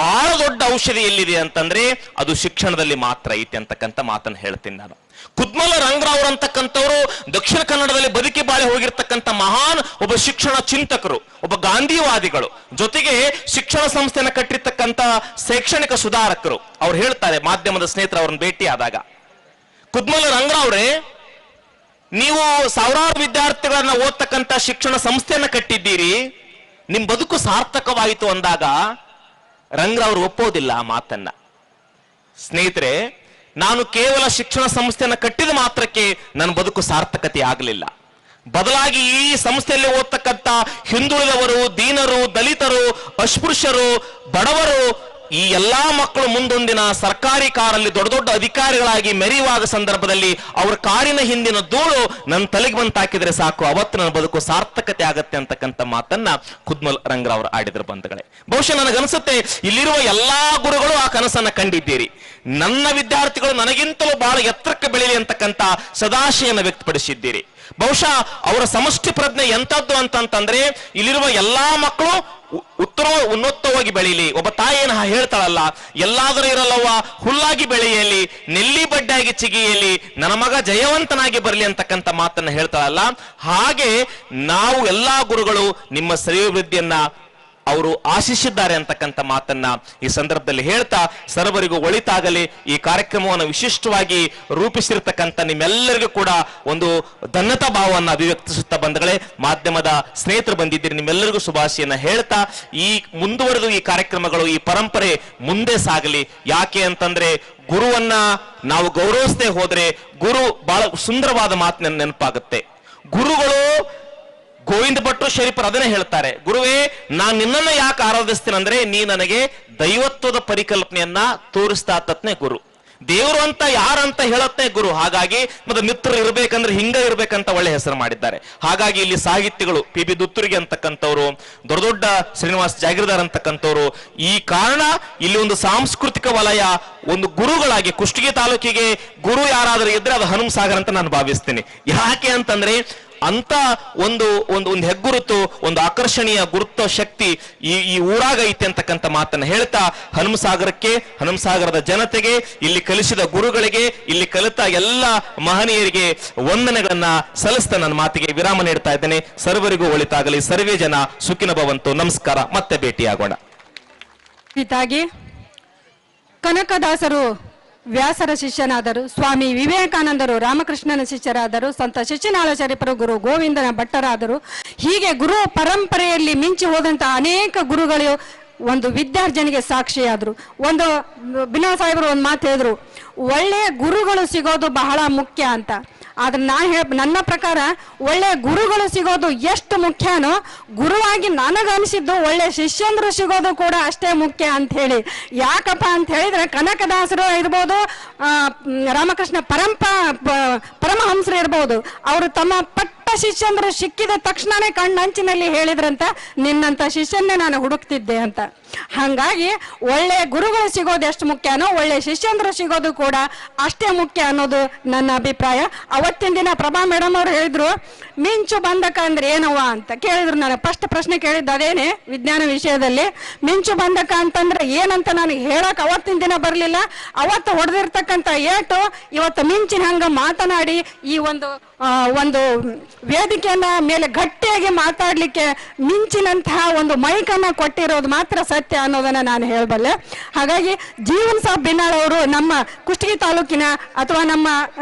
ಬಹಳ ದೊಡ್ಡ ಔಷಧಿ ಎಲ್ಲಿದೆ ಅಂತಂದ್ರೆ ಅದು ಶಿಕ್ಷಣದಲ್ಲಿ ಮಾತ್ರ ಐತೆ ಅಂತಕ್ಕಂಥ ಮಾತನ್ನು ಹೇಳ್ತೀನಿ ನಾನು. ಕುದ್ಮಲ ರಂಗರಾವ್ ಅಂತಕ್ಕಂಥವ್ರು ದಕ್ಷಿಣ ಕನ್ನಡದಲ್ಲಿ ಬದುಕಿ ಬಾಳಿ ಹೋಗಿರ್ತಕ್ಕಂಥ ಮಹಾನ್ ಒಬ್ಬ ಶಿಕ್ಷಣ ಚಿಂತಕರು, ಒಬ್ಬ ಗಾಂಧಿವಾದಿಗಳು, ಜೊತೆಗೆ ಶಿಕ್ಷಣ ಸಂಸ್ಥೆಯನ್ನು ಕಟ್ಟಿರ್ತಕ್ಕಂಥ ಶೈಕ್ಷಣಿಕ ಸುಧಾರಕರು. ಅವ್ರು ಹೇಳ್ತಾರೆ ಮಾಧ್ಯಮದ ಸ್ನೇಹಿತರು ಅವ್ರನ್ನ ಭೇಟಿ ಆದಾಗ, ಕುದ್ಮಲ ರಂಗರಾವ್ರೆ, ನೀವು ಸಾವಿರಾರು ವಿದ್ಯಾರ್ಥಿಗಳನ್ನ ಓದ್ತಕ್ಕಂಥ ಶಿಕ್ಷಣ ಸಂಸ್ಥೆಯನ್ನ ಕಟ್ಟಿದ್ದೀರಿ, ನಿಮ್ ಬದುಕು ಸಾರ್ಥಕವಾಯಿತು ಅಂದಾಗ ರಂಗರಾವ್ರು ಒಪ್ಪೋದಿಲ್ಲ ಆ ಮಾತನ್ನ. ಸ್ನೇಹಿತರೆ, ನಾನು ಕೇವಲ ಶಿಕ್ಷಣ ಸಂಸ್ಥೆಯನ್ನ ಕಟ್ಟಿದ ಮಾತ್ರಕ್ಕೆ ನನ್ನ ಬದುಕು ಸಾರ್ಥಕತೆ ಆಗಲಿಲ್ಲ. ಬದಲಾಗಿ ಈ ಸಂಸ್ಥೆಯಲ್ಲಿ ಓದ್ತಕ್ಕಂಥ ಹಿಂದುಳಿದವರು, ದೀನರು, ದಲಿತರು, ಅಸ್ಪೃಶ್ಯರು, ಬಡವರು, ಈ ಎಲ್ಲಾ ಮಕ್ಕಳು ಮುಂದೊಂದಿನ ಸರ್ಕಾರಿ ಕಾರಲ್ಲಿ ದೊಡ್ಡ ದೊಡ್ಡ ಅಧಿಕಾರಿಗಳಾಗಿ ಮೆರೆಯುವಾಗ ಸಂದರ್ಭದಲ್ಲಿ ಅವರ ಕಾರಿನ ಹಿಂದಿನ ಧೂಳು ನನ್ನ ತಲೆಗೆ ಬಂದು ಹಾಕಿದ್ರೆ ಸಾಕು, ಅವತ್ತು ನನ್ನ ಬದುಕು ಸಾರ್ಥಕತೆ ಆಗತ್ತೆ ಅಂತಕ್ಕಂಥ ಮಾತನ್ನ ಕುದ್ಮಲ್ ರಂಗರಾವ್ ಆಡಿದ್ರು ಬಂಧುಗಳೇ. ಬಹುಶಃ ನನಗನ್ಸುತ್ತೆ ಇಲ್ಲಿರುವ ಎಲ್ಲಾ ಗುರುಗಳು ಆ ಕನಸನ್ನ ಕಂಡಿದ್ದೀರಿ. ನನ್ನ ವಿದ್ಯಾರ್ಥಿಗಳು ನನಗಿಂತಲೂ ಬಹಳ ಎತ್ತರಕ್ಕೆ ಬೆಳೀಲಿ ಅಂತಕ್ಕಂಥ ಸದಾಶೆಯನ್ನು ವ್ಯಕ್ತಪಡಿಸಿದ್ದೀರಿ. ಬಹುಶಃ ಅವರ ಸಮಷ್ಟಿ ಪ್ರಜ್ಞೆ ಎಂತದ್ದು ಅಂತಂದ್ರೆ ಇಲ್ಲಿರುವ ಎಲ್ಲಾ ಮಕ್ಕಳು ಉನ್ನತವಾಗಿ ಬೆಳೀಲಿ. ಒಬ್ಬ ತಾಯಿ ಏನ ಹೇಳ್ತಾಳಲ್ಲ, ಎಲ್ಲಾದರೂ ಇರಲ್ಲವ ಹುಲ್ಲಾಗಿ ಬೆಳೆಯಲಿ, ನೆಲ್ಲಿ ಬಡ್ಡಾಗಿ ಚಿಗಿಯಲಿ, ನನ್ನ ಮಗ ಜಯವಂತನಾಗಿ ಬರಲಿ ಅಂತಕ್ಕಂಥ ಮಾತನ್ನ ಹೇಳ್ತಾಳಲ್ಲ, ಹಾಗೆ ನಾವು ಎಲ್ಲಾ ಗುರುಗಳು ನಿಮ್ಮ ಶ್ರೇಯೋಭಿವೃದ್ಧಿಯನ್ನ ಅವರು ಆಶಿಸಿದ್ದಾರೆ ಅಂತಕ್ಕಂಥ ಮಾತನ್ನ ಈ ಸಂದರ್ಭದಲ್ಲಿ ಹೇಳ್ತಾ, ಸರ್ವರಿಗೂ ಒಳಿತಾಗಲಿ. ಈ ಕಾರ್ಯಕ್ರಮವನ್ನು ವಿಶಿಷ್ಟವಾಗಿ ರೂಪಿಸಿರ್ತಕ್ಕಂಥ ನಿಮ್ಮೆಲ್ಲರಿಗೂ ಕೂಡ ಒಂದು ಧನ್ಯತಾ ಭಾವವನ್ನು ಅಭಿವ್ಯಕ್ತಿಸುತ್ತಾ ಬಂಧುಗಳೇ, ಮಾಧ್ಯಮದ ಸ್ನೇಹಿತರು ಬಂದಿದ್ದೀರಿ, ನಿಮ್ಮೆಲ್ಲರಿಗೂ ಶುಭಾಶಯನ್ನ ಹೇಳ್ತಾ ಈ ಮುಂದುವರೆದು ಈ ಕಾರ್ಯಕ್ರಮಗಳು, ಈ ಪರಂಪರೆ ಮುಂದೆ ಸಾಗಲಿ. ಯಾಕೆ ಅಂತಂದ್ರೆ ಗುರುವನ್ನ ನಾವು ಗೌರವಿಸದೆ ಹೋದ್ರೆ ಗುರು ಬಹಳ ಸುಂದರವಾದ ಮಾತಿನ ನೆನಪಾಗುತ್ತೆ. ಗುರುಗಳು ಗೋವಿಂದ ಭಟ್ರು ಶರೀಫರು ಅದನ್ನೇ ಹೇಳ್ತಾರೆ, ಗುರುವೇ ನಾನ್ ನಿನ್ನನ್ನ ಯಾಕೆ ಆರಾಧಿಸ್ತೇನೆ ಅಂದ್ರೆ ನೀ ನನಗೆ ದೈವತ್ವದ ಪರಿಕಲ್ಪನೆಯನ್ನ ತೋರಿಸ್ತಾ ತತ್ನೇ ಗುರು. ದೇವರು ಅಂತ ಯಾರಂತ ಹೇಳತ್ನೇ ಗುರು. ಹಾಗಾಗಿ ಮತ್ತೆ ಮಿತ್ರರು ಇರ್ಬೇಕಂದ್ರೆ ಹಿಂಗ ಇರ್ಬೇಕಂತ ಒಳ್ಳೆ ಹೆಸರು ಮಾಡಿದ್ದಾರೆ. ಹಾಗಾಗಿ ಇಲ್ಲಿ ಸಾಹಿತ್ಯಗಳು ಪಿ ದುತ್ತುರಿಗೆ ಅಂತಕ್ಕಂಥವ್ರು, ದೊಡ್ಡ ದೊಡ್ಡ ಶ್ರೀನಿವಾಸ್ ಜಾಗೀರ್ದಾರ್ ಅಂತಕ್ಕಂಥವ್ರು, ಈ ಕಾರಣ ಇಲ್ಲಿ ಒಂದು ಸಾಂಸ್ಕೃತಿಕ ವಲಯ, ಒಂದು ಗುರುಗಳಾಗಿ ಕುಷ್ಟಗಿ ತಾಲೂಕಿಗೆ ಗುರು ಯಾರಾದರೂ ಇದ್ರೆ ಅದು ಹನುಮಸಾಗರ್ ಅಂತ ನಾನು ಭಾವಿಸ್ತೀನಿ. ಯಾಕೆ ಅಂತಂದ್ರೆ ಅಂತ ಒಂದು ಹೆಗ್ಗುರುತು, ಒಂದು ಆಕರ್ಷಣೀಯ ಗುರುತ್ವ ಶಕ್ತಿ ಈ ಊರಾಗ ಐತೆ ಅಂತಕ್ಕಂಥ ಮಾತನ್ನ ಹೇಳ್ತಾ, ಹನುಮಸಾಗರಕ್ಕೆ, ಹನುಮಸಾಗರದ ಜನತೆಗೆ, ಇಲ್ಲಿ ಕಲಿಸಿದ ಗುರುಗಳಿಗೆ, ಇಲ್ಲಿ ಕಲಿತ ಎಲ್ಲ ಮಹನೀಯರಿಗೆ ವಂದನೆಗಳನ್ನ ಸಲ್ಲಿಸ್ತಾ ನನ್ನ ಮಾತಿಗೆ ವಿರಾಮ ನೀಡ್ತಾ ಇದ್ದೇನೆ. ಸರ್ವರಿಗೂ ಒಳಿತಾಗಲಿ. ಸರ್ವೇ ಜನ ಸುಖಿನ ಭವಂತು. ನಮಸ್ಕಾರ. ಮತ್ತೆ ಭೇಟಿಯಾಗೋಣ. ಕನಕದಾಸರು ವ್ಯಾಸರ ಶಿಷ್ಯನಾದರು, ಸ್ವಾಮಿ ವಿವೇಕಾನಂದರು ರಾಮಕೃಷ್ಣನ ಶಿಷ್ಯರಾದರು, ಸಂತ ಶಿಶುನಾಳ ಶರೀಫರು ಗುರು ಗೋವಿಂದನ ಭಟ್ಟರಾದರು. ಹೀಗೆ ಗುರು ಪರಂಪರೆಯಲ್ಲಿ ಮಿಂಚಿ ಹೋದಂತ ಅನೇಕ ಗುರುಗಳು ಒಂದು ವಿದ್ಯಾರ್ಜನೆಗೆ ಸಾಕ್ಷಿಯಾದರು. ಒಂದು ಬಿನಾ ಸಾಹೇಬರು ಒಂದು ಮಾತು ಹೇಳಿದ್ರು, ಒಳ್ಳೆಯ ಗುರುಗಳು ಸಿಗೋದು ಬಹಳ ಮುಖ್ಯ ಅಂತ. ಆದ್ರೆ ನನ್ನ ಪ್ರಕಾರ ಒಳ್ಳೆ ಗುರುಗಳು ಸಿಗೋದು ಎಷ್ಟು ಮುಖ್ಯನೋ, ಗುರುವಾಗಿ ನನಗನ್ಸಿದ್ದು ಒಳ್ಳೆ ಶಿಷ್ಯಂದ್ರು ಸಿಗೋದು ಕೂಡ ಅಷ್ಟೇ ಮುಖ್ಯ ಅಂತ ಹೇಳಿ. ಯಾಕಪ್ಪ ಅಂತ ಹೇಳಿದ್ರೆ ಕನಕದಾಸರು ಇರ್ಬೋದು, ರಾಮಕೃಷ್ಣ ಪರಮಹಂಸರು ಇರ್ಬೋದು, ಅವರು ತಮ್ಮ ಪಟ್ಟ ಶಿಷ್ಯಂದ್ರು ಸಿಕ್ಕಿದ ತಕ್ಷಣನೇ ಕಣ್ಣಂಚಿನಲ್ಲಿ ಹೇಳಿದ್ರಂತ, ನಿನ್ನಂತ ಶಿಷ್ಯನ್ನೇ ನಾನು ಹುಡುಕ್ತಿದ್ದೆ ಅಂತ. ಹಾಗಾಗಿ ಒಳ್ಳೆ ಗುರುಗಳು ಸಿಗೋದು ಎಷ್ಟು ಮುಖ್ಯನೋ ಒಳ್ಳೆ ಶಿಷ್ಯಂದ್ರು ಸಿಗೋದು ಕೂಡ ಅಷ್ಟೇ ಮುಖ್ಯ ಅನ್ನೋದು ನನ್ನ ಅಭಿಪ್ರಾಯ. ಅವತ್ತಿನ ದಿನ ಪ್ರಭಾ ಮೇಡಮ್ ಅವರು ಹೇಳಿದ್ರು, ಮಿಂಚು ಬಂಧಕ ಅಂದ್ರೆ ಏನವ್ವ ಅಂತ ಕೇಳಿದ್ರು. ನಾನು ಫಸ್ಟ್ ಪ್ರಶ್ನೆ ಕೇಳಿದ್ದು ಅದೇನೆ, ವಿಜ್ಞಾನ ವಿಷಯದಲ್ಲಿ ಮಿಂಚು ಬಂಧಕ ಅಂತಂದ್ರೆ ಏನಂತ ನನಗೆ ಹೇಳಕ್ ಅವತ್ತಿನ ದಿನ ಬರಲಿಲ್ಲ. ಅವತ್ತು ಹೊಡೆದಿರ್ತಕ್ಕಂಥ ಏಟು ಇವತ್ತು ಮಿಂಚಿನ ಹಂಗ ಮಾತನಾಡಿ ಈ ಒಂದು ವೇದಿಕೆಯನ್ನ ಮೇಲೆ ಗಟ್ಟಿಯಾಗಿ ಮಾತಾಡ್ಲಿಕ್ಕೆ ಮಿಂಚಿನಂತಹ ಒಂದು ಮೈಕನ್ನ ಕೊಟ್ಟಿರೋದು ಮಾತ್ರ ಸತ್ಯ ಅನ್ನೋದನ್ನ ನಾನು ಹೇಳಬಲ್ಲೆ. ಹಾಗಾಗಿ ಜೀವನ್ ಸಾಬ್ ಬಿನ್ನಾಳ್ ಅವರು ನಮ್ಮ ಕುಷ್ಟಗಿ ತಾಲೂಕಿನ ಅಥವಾ ನಮ್ಮ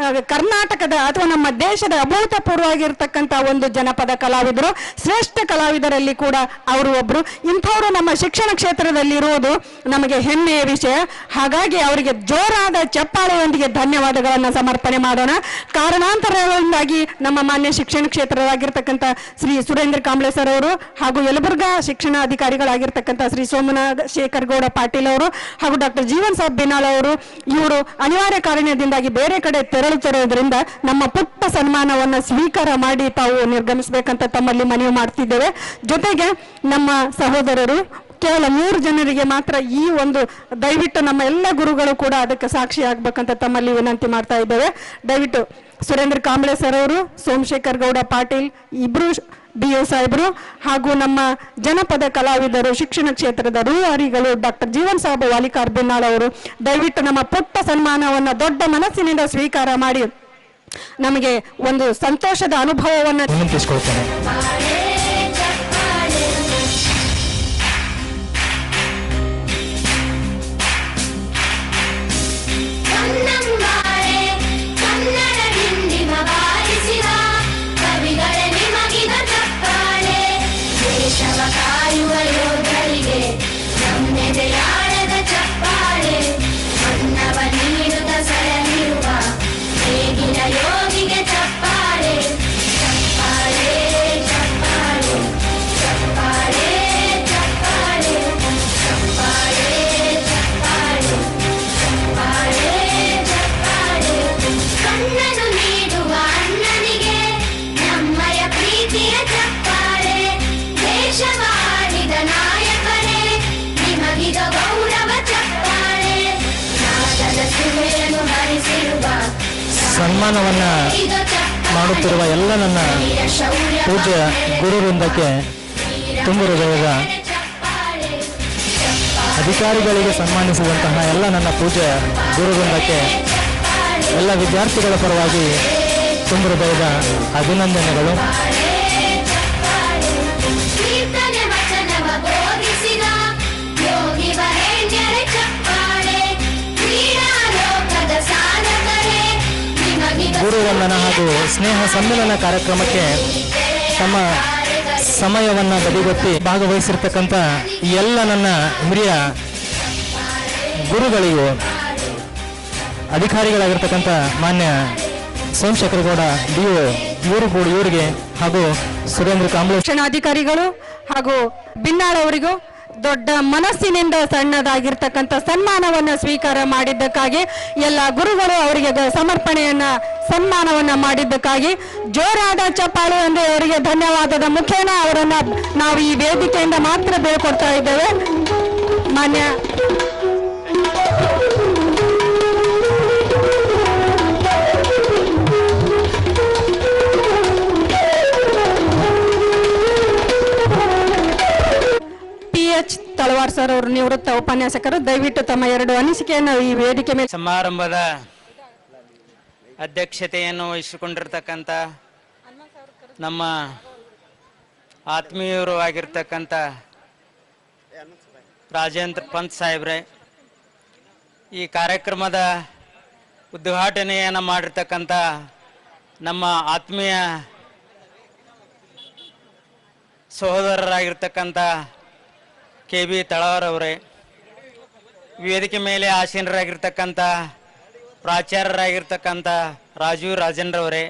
ಕರ್ನಾಟಕದ ಅಥವಾ ನಮ್ಮ ದೇಶದ ಅಭೂತಪೂರ್ವವಾಗಿರ್ತಕ್ಕಂಥ ಒಂದು ಜನಪದ ಕಲಾವಿದರು, ಶ್ರೇಷ್ಠ ಕಲಾವಿದರಲ್ಲಿ ಕೂಡ ಅವರು ಒಬ್ರು. ಇಂಥವರು ನಮ್ಮ ಶಿಕ್ಷಣ ಕ್ಷೇತ್ರದಲ್ಲಿ ಇರುವುದು ನಮಗೆ ಹೆಮ್ಮೆಯ ವಿಷಯ. ಹಾಗಾಗಿ ಅವರಿಗೆ ಜೋರಾದ ಚಪ್ಪಾಳೆಯೊಂದಿಗೆ ಧನ್ಯವಾದಗಳನ್ನು ಸಮರ್ಪಣೆ ಮಾಡೋಣ. ಕಾರಣಾಂತರಗಳಿಂದಾಗಿ ನಮ್ಮ ಮಾನ್ಯ ಶಿಕ್ಷಣ ಕ್ಷೇತ್ರವಾಗಿರ್ತಕ್ಕಂಥ ಶ್ರೀ ಸುರೇಂದ್ರ ಕಾಂಬ್ಳೆ ಸರ್ ಅವರು ಹಾಗೂ ಯಲಬುರ್ಗಾ ಶಿಕ್ಷಣ ಅಧಿಕಾರಿಗಳಾಗಿರ್ತಕ್ಕಂಥ ಶ್ರೀ ಸೋಮಣ್ಣ ಸೋಮಶೇಖರ್ ಗೌಡ ಪಾಟೀಲ್ ಅವರು ಹಾಗೂ ಡಾಕ್ಟರ್ ಜೀವನ್ ಸಾಬ್ ಬಿನಾಳ್ ಅವರು ಇವರು ಅನಿವಾರ್ಯ ಕಾರಣದಿಂದಾಗಿ ಬೇರೆ ಕಡೆ ತೆರಳುತ್ತಿರೋದ್ರಿಂದ ನಮ್ಮ ಪುಟ್ಟ ಸನ್ಮಾನವನ್ನು ಸ್ವೀಕಾರ ಮಾಡಿ ತಾವು ನಿರ್ಗಮಿಸಬೇಕಂತ ತಮ್ಮಲ್ಲಿ ಮನವಿ ಮಾಡ್ತಿದ್ದೇವೆ. ಜೊತೆಗೆ ನಮ್ಮ ಸಹೋದರರು ಕೇವಲ 3 ಜನರಿಗೆ ಮಾತ್ರ ಈ ಒಂದು, ದಯವಿಟ್ಟು ನಮ್ಮ ಎಲ್ಲ ಗುರುಗಳು ಕೂಡ ಅದಕ್ಕೆ ಸಾಕ್ಷಿ ಆಗ್ಬೇಕಂತ ತಮ್ಮಲ್ಲಿ ವಿನಂತಿ ಮಾಡ್ತಾ ಇದ್ದೇವೆ. ದಯವಿಟ್ಟು ಸುರೇಂದ್ರ ಕಾಂಬ್ಳೆ ಸರ್ ಅವರು, ಸೋಮಶೇಖರ್ ಗೌಡ ಪಾಟೀಲ್ ಇಬ್ರು BO ಸಾಹೇಬರು ಹಾಗೂ ನಮ್ಮ ಜನಪದ ಕಲಾವಿದರು, ಶಿಕ್ಷಣ ಕ್ಷೇತ್ರದ ರೂವಾರಿಗಳು ಡಾಕ್ಟರ್ ಜೀವನ್ ಸಾಬ್ ವಾಲಿಕಾರ್ ಬಿನ್ನಾಳ್ ಅವರು ದಯವಿಟ್ಟು ನಮ್ಮ ಪುಟ್ಟ ಸನ್ಮಾನವನ್ನು ದೊಡ್ಡ ಮನಸ್ಸಿನಿಂದ ಸ್ವೀಕಾರ ಮಾಡಿ ನಮಗೆ ಒಂದು ಸಂತೋಷದ ಅನುಭವವನ್ನು ವಿನಂತಿಸಿಕೊಳ್ತೇನೆ. ಸನ್ಮಾನವನ್ನ ಮಾಡುತ್ತಿರುವ ಎಲ್ಲ ನನ್ನ ಪೂಜ್ಯ ಗುರುವೃಂದಕ್ಕೆ ತುಂಬ ಹೃದಯದ, ಅಧಿಕಾರಿಗಳಿಗೆ ಸನ್ಮಾನಿಸುವಂತಹ ಎಲ್ಲ ನನ್ನ ಪೂಜ್ಯ ಗುರುವೃಂದಕ್ಕೆ ಎಲ್ಲ ವಿದ್ಯಾರ್ಥಿಗಳ ಪರವಾಗಿ ತುಂಬ ಹೃದಯದ ಅಭಿನಂದನೆಗಳು. ಗುರುವಂದನ ಹಾಗೂ ಸ್ನೇಹ ಸಮ್ಮೇಳನ ಕಾರ್ಯಕ್ರಮಕ್ಕೆ ತಮ್ಮ ಸಮಯವನ್ನು ಬದಿಗೊತ್ತಿ ಭಾಗವಹಿಸಿರ್ತಕ್ಕಂಥ ಎಲ್ಲ ನನ್ನ ಹಿರಿಯ ಗುರುಗಳಿಗೂ, ಅಧಿಕಾರಿಗಳಾಗಿರ್ತಕ್ಕಂಥ ಮಾನ್ಯ ಸೋಮಶೇಖರ್ ಗೌಡ DO ಇವರಿಗೆ ಹಾಗೂ ಸುರೇಂದ್ರ ಕಾಂಬ್ಳೆ ಶಿಕ್ಷಣಾಧಿಕಾರಿಗಳು ಹಾಗೂ ಬಿನ್ನಾಳ್ ಅವರಿಗೂ ದೊಡ್ಡ ಮನಸ್ಸಿನಿಂದ ಸಣ್ಣದಾಗಿರ್ತಕ್ಕಂಥ ಸನ್ಮಾನವನ್ನು ಸ್ವೀಕಾರ ಮಾಡಿದ್ದಕ್ಕಾಗಿ, ಎಲ್ಲ ಗುರುಗಳು ಅವರಿಗೆ ಸನ್ಮಾನವನ್ನ ಮಾಡಿದ್ದಕ್ಕಾಗಿ ಜೋರಾದ ಚಪ್ಪಾಳೆ ಅಂದರೆ ಅವರಿಗೆ ಧನ್ಯವಾದದ ಮುಖೇನ ಅವರನ್ನ ನಾವು ಈ ವೇದಿಕೆಯಿಂದ ಮಾತ್ರ ಬೇಳ್ಕೊಡ್ತಾ ಇದ್ದೇವೆ. ಮಾನ್ಯ PH ತಳವಾರ್ ಸರ್ ಅವರು ನಿವೃತ್ತ ಉಪನ್ಯಾಸಕರು, ದಯವಿಟ್ಟು ತಮ್ಮ 2 ಅನಿಸಿಕೆಯನ್ನು ಈ ವೇದಿಕೆ ಮೇಲೆ. ಸಮಾರಂಭದ ಅಧ್ಯಕ್ಷತೆಯನ್ನು ವಹಿಸಿಕೊಂಡಿರ್ತಕ್ಕಂಥ ನಮ್ಮ ಆತ್ಮೀಯರು ಆಗಿರ್ತಕ್ಕಂಥ ರಾಜೇಂದ್ರ ಪಂತ್ ಸಾಹೇಬ್ರೆ, ಈ ಕಾರ್ಯಕ್ರಮದ ಉದ್ಘಾಟನೆಯನ್ನು ಮಾಡಿರ್ತಕ್ಕಂಥ ನಮ್ಮ ಆತ್ಮೀಯ ಸಹೋದರರಾಗಿರ್ತಕ್ಕಂಥ KB ತಳವಾರ್ ಅವರೇ, ವೇದಿಕೆ ಮೇಲೆ ಆಸೀನರಾಗಿರ್ತಕ್ಕಂಥ ಪ್ರಾಚಾರ್ಯರಾಗಿರ್ತಕ್ಕಂಥ ರಾಜೀವ್ ರಾಜೇಂದ್ರವರೇ,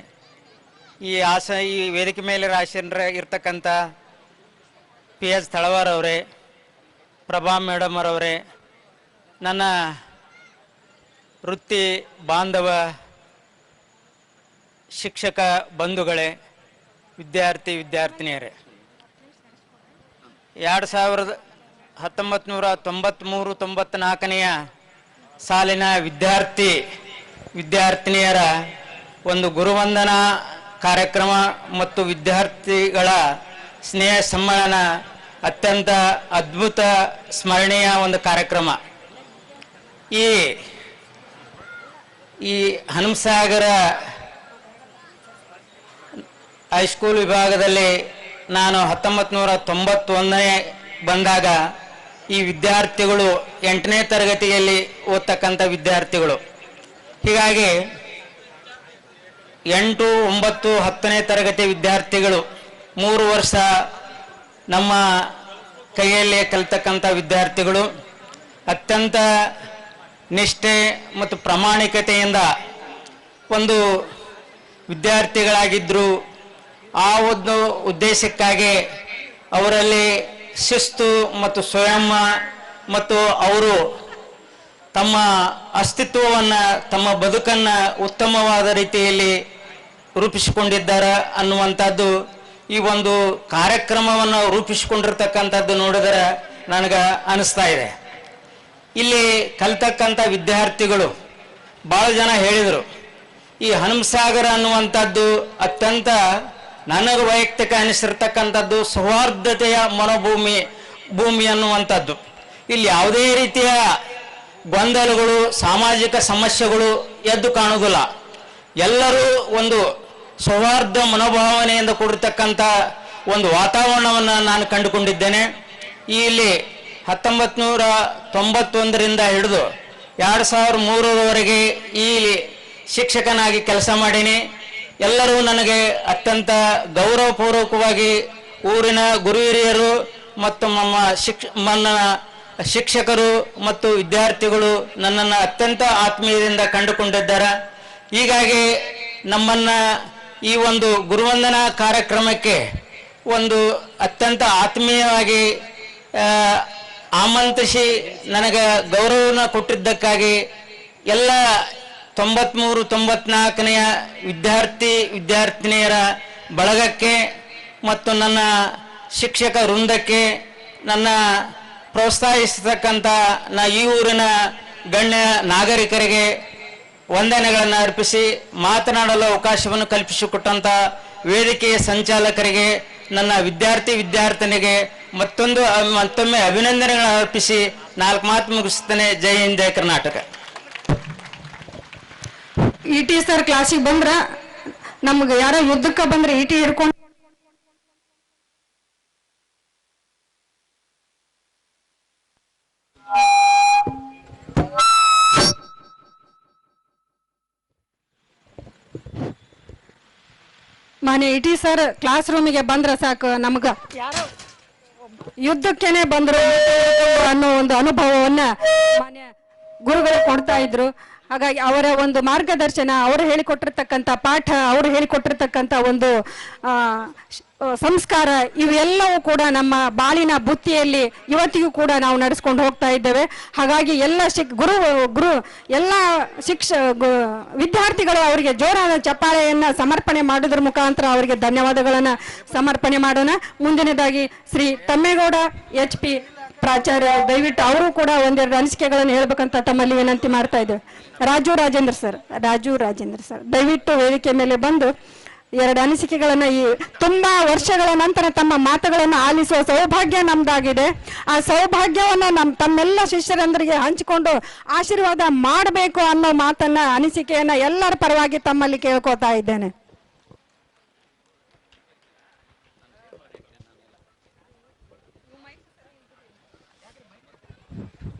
ಈ ವೇದಿಕೆ ಮೇಲೆ ಆಸೀನರಾಗಿರ್ತಕ್ಕಂಥ PH ತಳವಾರ್ ಅವರೇ, ಪ್ರಭಾ ಮೇಡಮ್ ಅವರೇ, ನನ್ನ ವೃತ್ತಿ ಬಾಂಧವ ಶಿಕ್ಷಕ ಬಂಧುಗಳೇ, ವಿದ್ಯಾರ್ಥಿನಿಯರೇ, 1993-94ನೆಯ ಸಾಲಿನ ವಿದ್ಯಾರ್ಥಿನಿಯರ ಒಂದು ಗುರುವಂದನಾ ಕಾರ್ಯಕ್ರಮ ಮತ್ತು ವಿದ್ಯಾರ್ಥಿಗಳ ಸ್ನೇಹ ಸಮ್ಮೇಳನ ಅತ್ಯಂತ ಅದ್ಭುತ ಸ್ಮರಣೀಯ ಒಂದು ಕಾರ್ಯಕ್ರಮ. ಈ ಹನುಮಸಾಗರ ಹೈಸ್ಕೂಲ್ ವಿಭಾಗದಲ್ಲಿ ನಾನು 1991ನೇ ಬಂದಾಗ ಈ ವಿದ್ಯಾರ್ಥಿಗಳು 8ನೇ ತರಗತಿಯಲ್ಲಿ ಓದ್ತಕ್ಕಂಥ ವಿದ್ಯಾರ್ಥಿಗಳು. ಹೀಗಾಗಿ 8, 9, 10ನೇ ತರಗತಿ ವಿದ್ಯಾರ್ಥಿಗಳು 3 ವರ್ಷ ನಮ್ಮ ಕೈಯಲ್ಲಿ ಕಲಿತಕ್ಕಂಥ ವಿದ್ಯಾರ್ಥಿಗಳು ಅತ್ಯಂತ ನಿಷ್ಠೆ ಮತ್ತು ಪ್ರಾಮಾಣಿಕತೆಯಿಂದ ಒಂದು ವಿದ್ಯಾರ್ಥಿಗಳಾಗಿದ್ದರು. ಆ ಒಂದು ಉದ್ದೇಶಕ್ಕಾಗಿ ಅವರಲ್ಲಿ ಶಿಸ್ತು ಮತ್ತು ಸಂಯಮ ಮತ್ತು ಅವರು ತಮ್ಮ ಅಸ್ತಿತ್ವವನ್ನು ತಮ್ಮ ಬದುಕನ್ನು ಉತ್ತಮವಾದ ರೀತಿಯಲ್ಲಿ ರೂಪಿಸಿಕೊಂಡಿದ್ದಾರೆ ಅನ್ನುವಂಥದ್ದು ಈ ಒಂದು ಕಾರ್ಯಕ್ರಮವನ್ನು ರೂಪಿಸಿಕೊಂಡಿರ್ತಕ್ಕಂಥದ್ದು ನೋಡಿದರೆ ನನಗೆ ಅನಿಸ್ತಾ ಇದೆ. ಇಲ್ಲಿ ಕಲ್ತಕ್ಕಂಥ ವಿದ್ಯಾರ್ಥಿಗಳು ಭಾಳ ಜನ ಹೇಳಿದರು, ಈ ಹನುಮಸಾಗರ ಅನ್ನುವಂಥದ್ದು ಅತ್ಯಂತ ನನಗೆ ವೈಯಕ್ತಿಕ ಅನಿಸಿರ್ತಕ್ಕಂಥದ್ದು ಸೌಹಾರ್ದತೆಯ ಭೂಮಿ ಅನ್ನುವಂಥದ್ದು. ಇಲ್ಲಿ ಯಾವುದೇ ರೀತಿಯ ಗೊಂದಲಗಳು, ಸಾಮಾಜಿಕ ಸಮಸ್ಯೆಗಳು ಎದ್ದು ಕಾಣುವುದಿಲ್ಲ. ಎಲ್ಲರೂ ಒಂದು ಸೌಹಾರ್ದ ಮನೋಭಾವನೆಯಿಂದ ಕೂಡಿರ್ತಕ್ಕಂಥ ಒಂದು ವಾತಾವರಣವನ್ನು ನಾನು ಕಂಡುಕೊಂಡಿದ್ದೇನೆ. ಇಲ್ಲಿ 1991ರಿಂದ ಹಿಡಿದು 2003ರವರೆಗೆ ಈ ಶಿಕ್ಷಕನಾಗಿ ಕೆಲಸ ಮಾಡೀನಿ. ಎಲ್ಲರೂ ನನಗೆ ಅತ್ಯಂತ ಗೌರವಪೂರ್ವಕವಾಗಿ ಊರಿನ ಗುರು ಹಿರಿಯರು ಮತ್ತು ನನ್ನ ಶಿಕ್ಷಕರು ಮತ್ತು ವಿದ್ಯಾರ್ಥಿಗಳು ನನ್ನನ್ನು ಅತ್ಯಂತ ಆತ್ಮೀಯದಿಂದ ಕಂಡುಕೊಂಡಿದ್ದಾರೆ. ಹೀಗಾಗಿ ನಮ್ಮನ್ನು ಈ ಒಂದು ಗುರುವಂದನಾ ಕಾರ್ಯಕ್ರಮಕ್ಕೆ ಒಂದು ಅತ್ಯಂತ ಆತ್ಮೀಯವಾಗಿ ಆಮಂತ್ರಿಸಿ ನನಗೆ ಗೌರವನ ಕೊಟ್ಟಿದ್ದಕ್ಕಾಗಿ ಎಲ್ಲ 93-94ನೆಯ ವಿದ್ಯಾರ್ಥಿನಿಯರ ಬಳಗಕ್ಕೆ ಮತ್ತು ನನ್ನ ಶಿಕ್ಷಕ ವೃಂದಕ್ಕೆ, ನನ್ನ ಪ್ರೋತ್ಸಾಹಿಸತಕ್ಕಂಥ ಈ ಊರಿನ ಗಣ್ಯ ನಾಗರಿಕರಿಗೆ ವಂದನೆಗಳನ್ನು ಅರ್ಪಿಸಿ ಮಾತನಾಡಲು ಅವಕಾಶವನ್ನು ಕಲ್ಪಿಸಿಕೊಟ್ಟಂಥ ವೇದಿಕೆಯ ಸಂಚಾಲಕರಿಗೆ, ನನ್ನ ವಿದ್ಯಾರ್ಥಿನಿಗೆ ಮತ್ತೊಮ್ಮೆ ಅಭಿನಂದನೆಗಳನ್ನು ಅರ್ಪಿಸಿ 4 ಮಾತು ಮುಗಿಸ್ತೇನೆ. ಜೈ ಹಿಂದ್, ಜೈ ಕರ್ನಾಟಕ. ಇಟಿ ಸರ್ ಕ್ಲಾಸಿಗೆ ಬಂದ್ರ ನಮ್ಗೆ ಯಾರೋ ಯುದ್ಧಕ್ಕೆ ಬಂದ್ರೆ ಇಟಿ ಹಿಡ್ಕೊಂಡು ಮಾನ್ಯ ಇಟಿ ಸರ್ ಕ್ಲಾಸ್ ರೂಮಿಗೆ ಬಂದ್ರೆ ಸಾಕು, ನಮ್ಗ ಯಾರೋ ಯುದ್ಧಕ್ಕೇನೆ ಬಂದ್ರು ಅನ್ನೋ ಒಂದು ಅನುಭವವನ್ನ ಮಾನ್ಯ ಗುರುಗಳು ಕೊಡ್ತಾ ಇದ್ರು. ಹಾಗಾಗಿ ಅವರ ಒಂದು ಮಾರ್ಗದರ್ಶನ, ಅವರು ಹೇಳಿಕೊಟ್ಟಿರ್ತಕ್ಕಂಥ ಪಾಠ, ಅವರು ಹೇಳಿಕೊಟ್ಟಿರ್ತಕ್ಕಂಥ ಒಂದು ಸಂಸ್ಕಾರ, ಇವೆಲ್ಲವೂ ಕೂಡ ನಮ್ಮ ಬಾಳಿನ ಬುತ್ತಿಯಲ್ಲಿ ಇವತ್ತಿಗೂ ಕೂಡ ನಾವು ನಡೆಸ್ಕೊಂಡು ಹೋಗ್ತಾ ಇದ್ದೇವೆ. ಹಾಗಾಗಿ ಎಲ್ಲ ಎಲ್ಲ ವಿದ್ಯಾರ್ಥಿಗಳು ಅವರಿಗೆ ಜೋರಾದ ಚಪ್ಪಾಳೆಯನ್ನ ಸಮರ್ಪಣೆ ಮಾಡೋದ್ರ ಮುಖಾಂತರ ಅವರಿಗೆ ಧನ್ಯವಾದಗಳನ್ನ ಸಮರ್ಪಣೆ ಮಾಡೋಣ. ಮುಂದಿನದಾಗಿ ಶ್ರೀ ತಮ್ಮೇಗೌಡ HP ಪ್ರಾಚಾರ್ಯ, ದಯವಿಟ್ಟು ಅವರು ಕೂಡ ಒಂದೆರಡು ಅನಿಸಿಕೆಗಳನ್ನು ಹೇಳ್ಬೇಕಂತ ತಮ್ಮಲ್ಲಿ ವಿನಂತಿ ಮಾಡ್ತಾ ಇದ್ದೇವೆ. ರಾಜು ರಾಜೇಂದ್ರ ಸರ್ ದಯವಿಟ್ಟು ವೇದಿಕೆ ಮೇಲೆ ಬಂದು 2 ಅನಿಸಿಕೆಗಳನ್ನ, ಈ ತುಂಬಾ ವರ್ಷಗಳ ನಂತರ ತಮ್ಮ ಮಾತುಗಳನ್ನು ಆಲಿಸುವ ಸೌಭಾಗ್ಯ ನಮ್ದಾಗಿದೆ. ಆ ಸೌಭಾಗ್ಯವನ್ನ ತಮ್ಮೆಲ್ಲ ಶಿಷ್ಯರಂದರಿಗೆ ಹಂಚಿಕೊಂಡು ಆಶೀರ್ವಾದ ಮಾಡಬೇಕು ಅನ್ನೋ ಮಾತನ್ನ, ಅನಿಸಿಕೆಯನ್ನ ಎಲ್ಲರ ಪರವಾಗಿ ತಮ್ಮಲ್ಲಿ ಕೇಳ್ಕೊತಾ ಇದ್ದೇನೆ.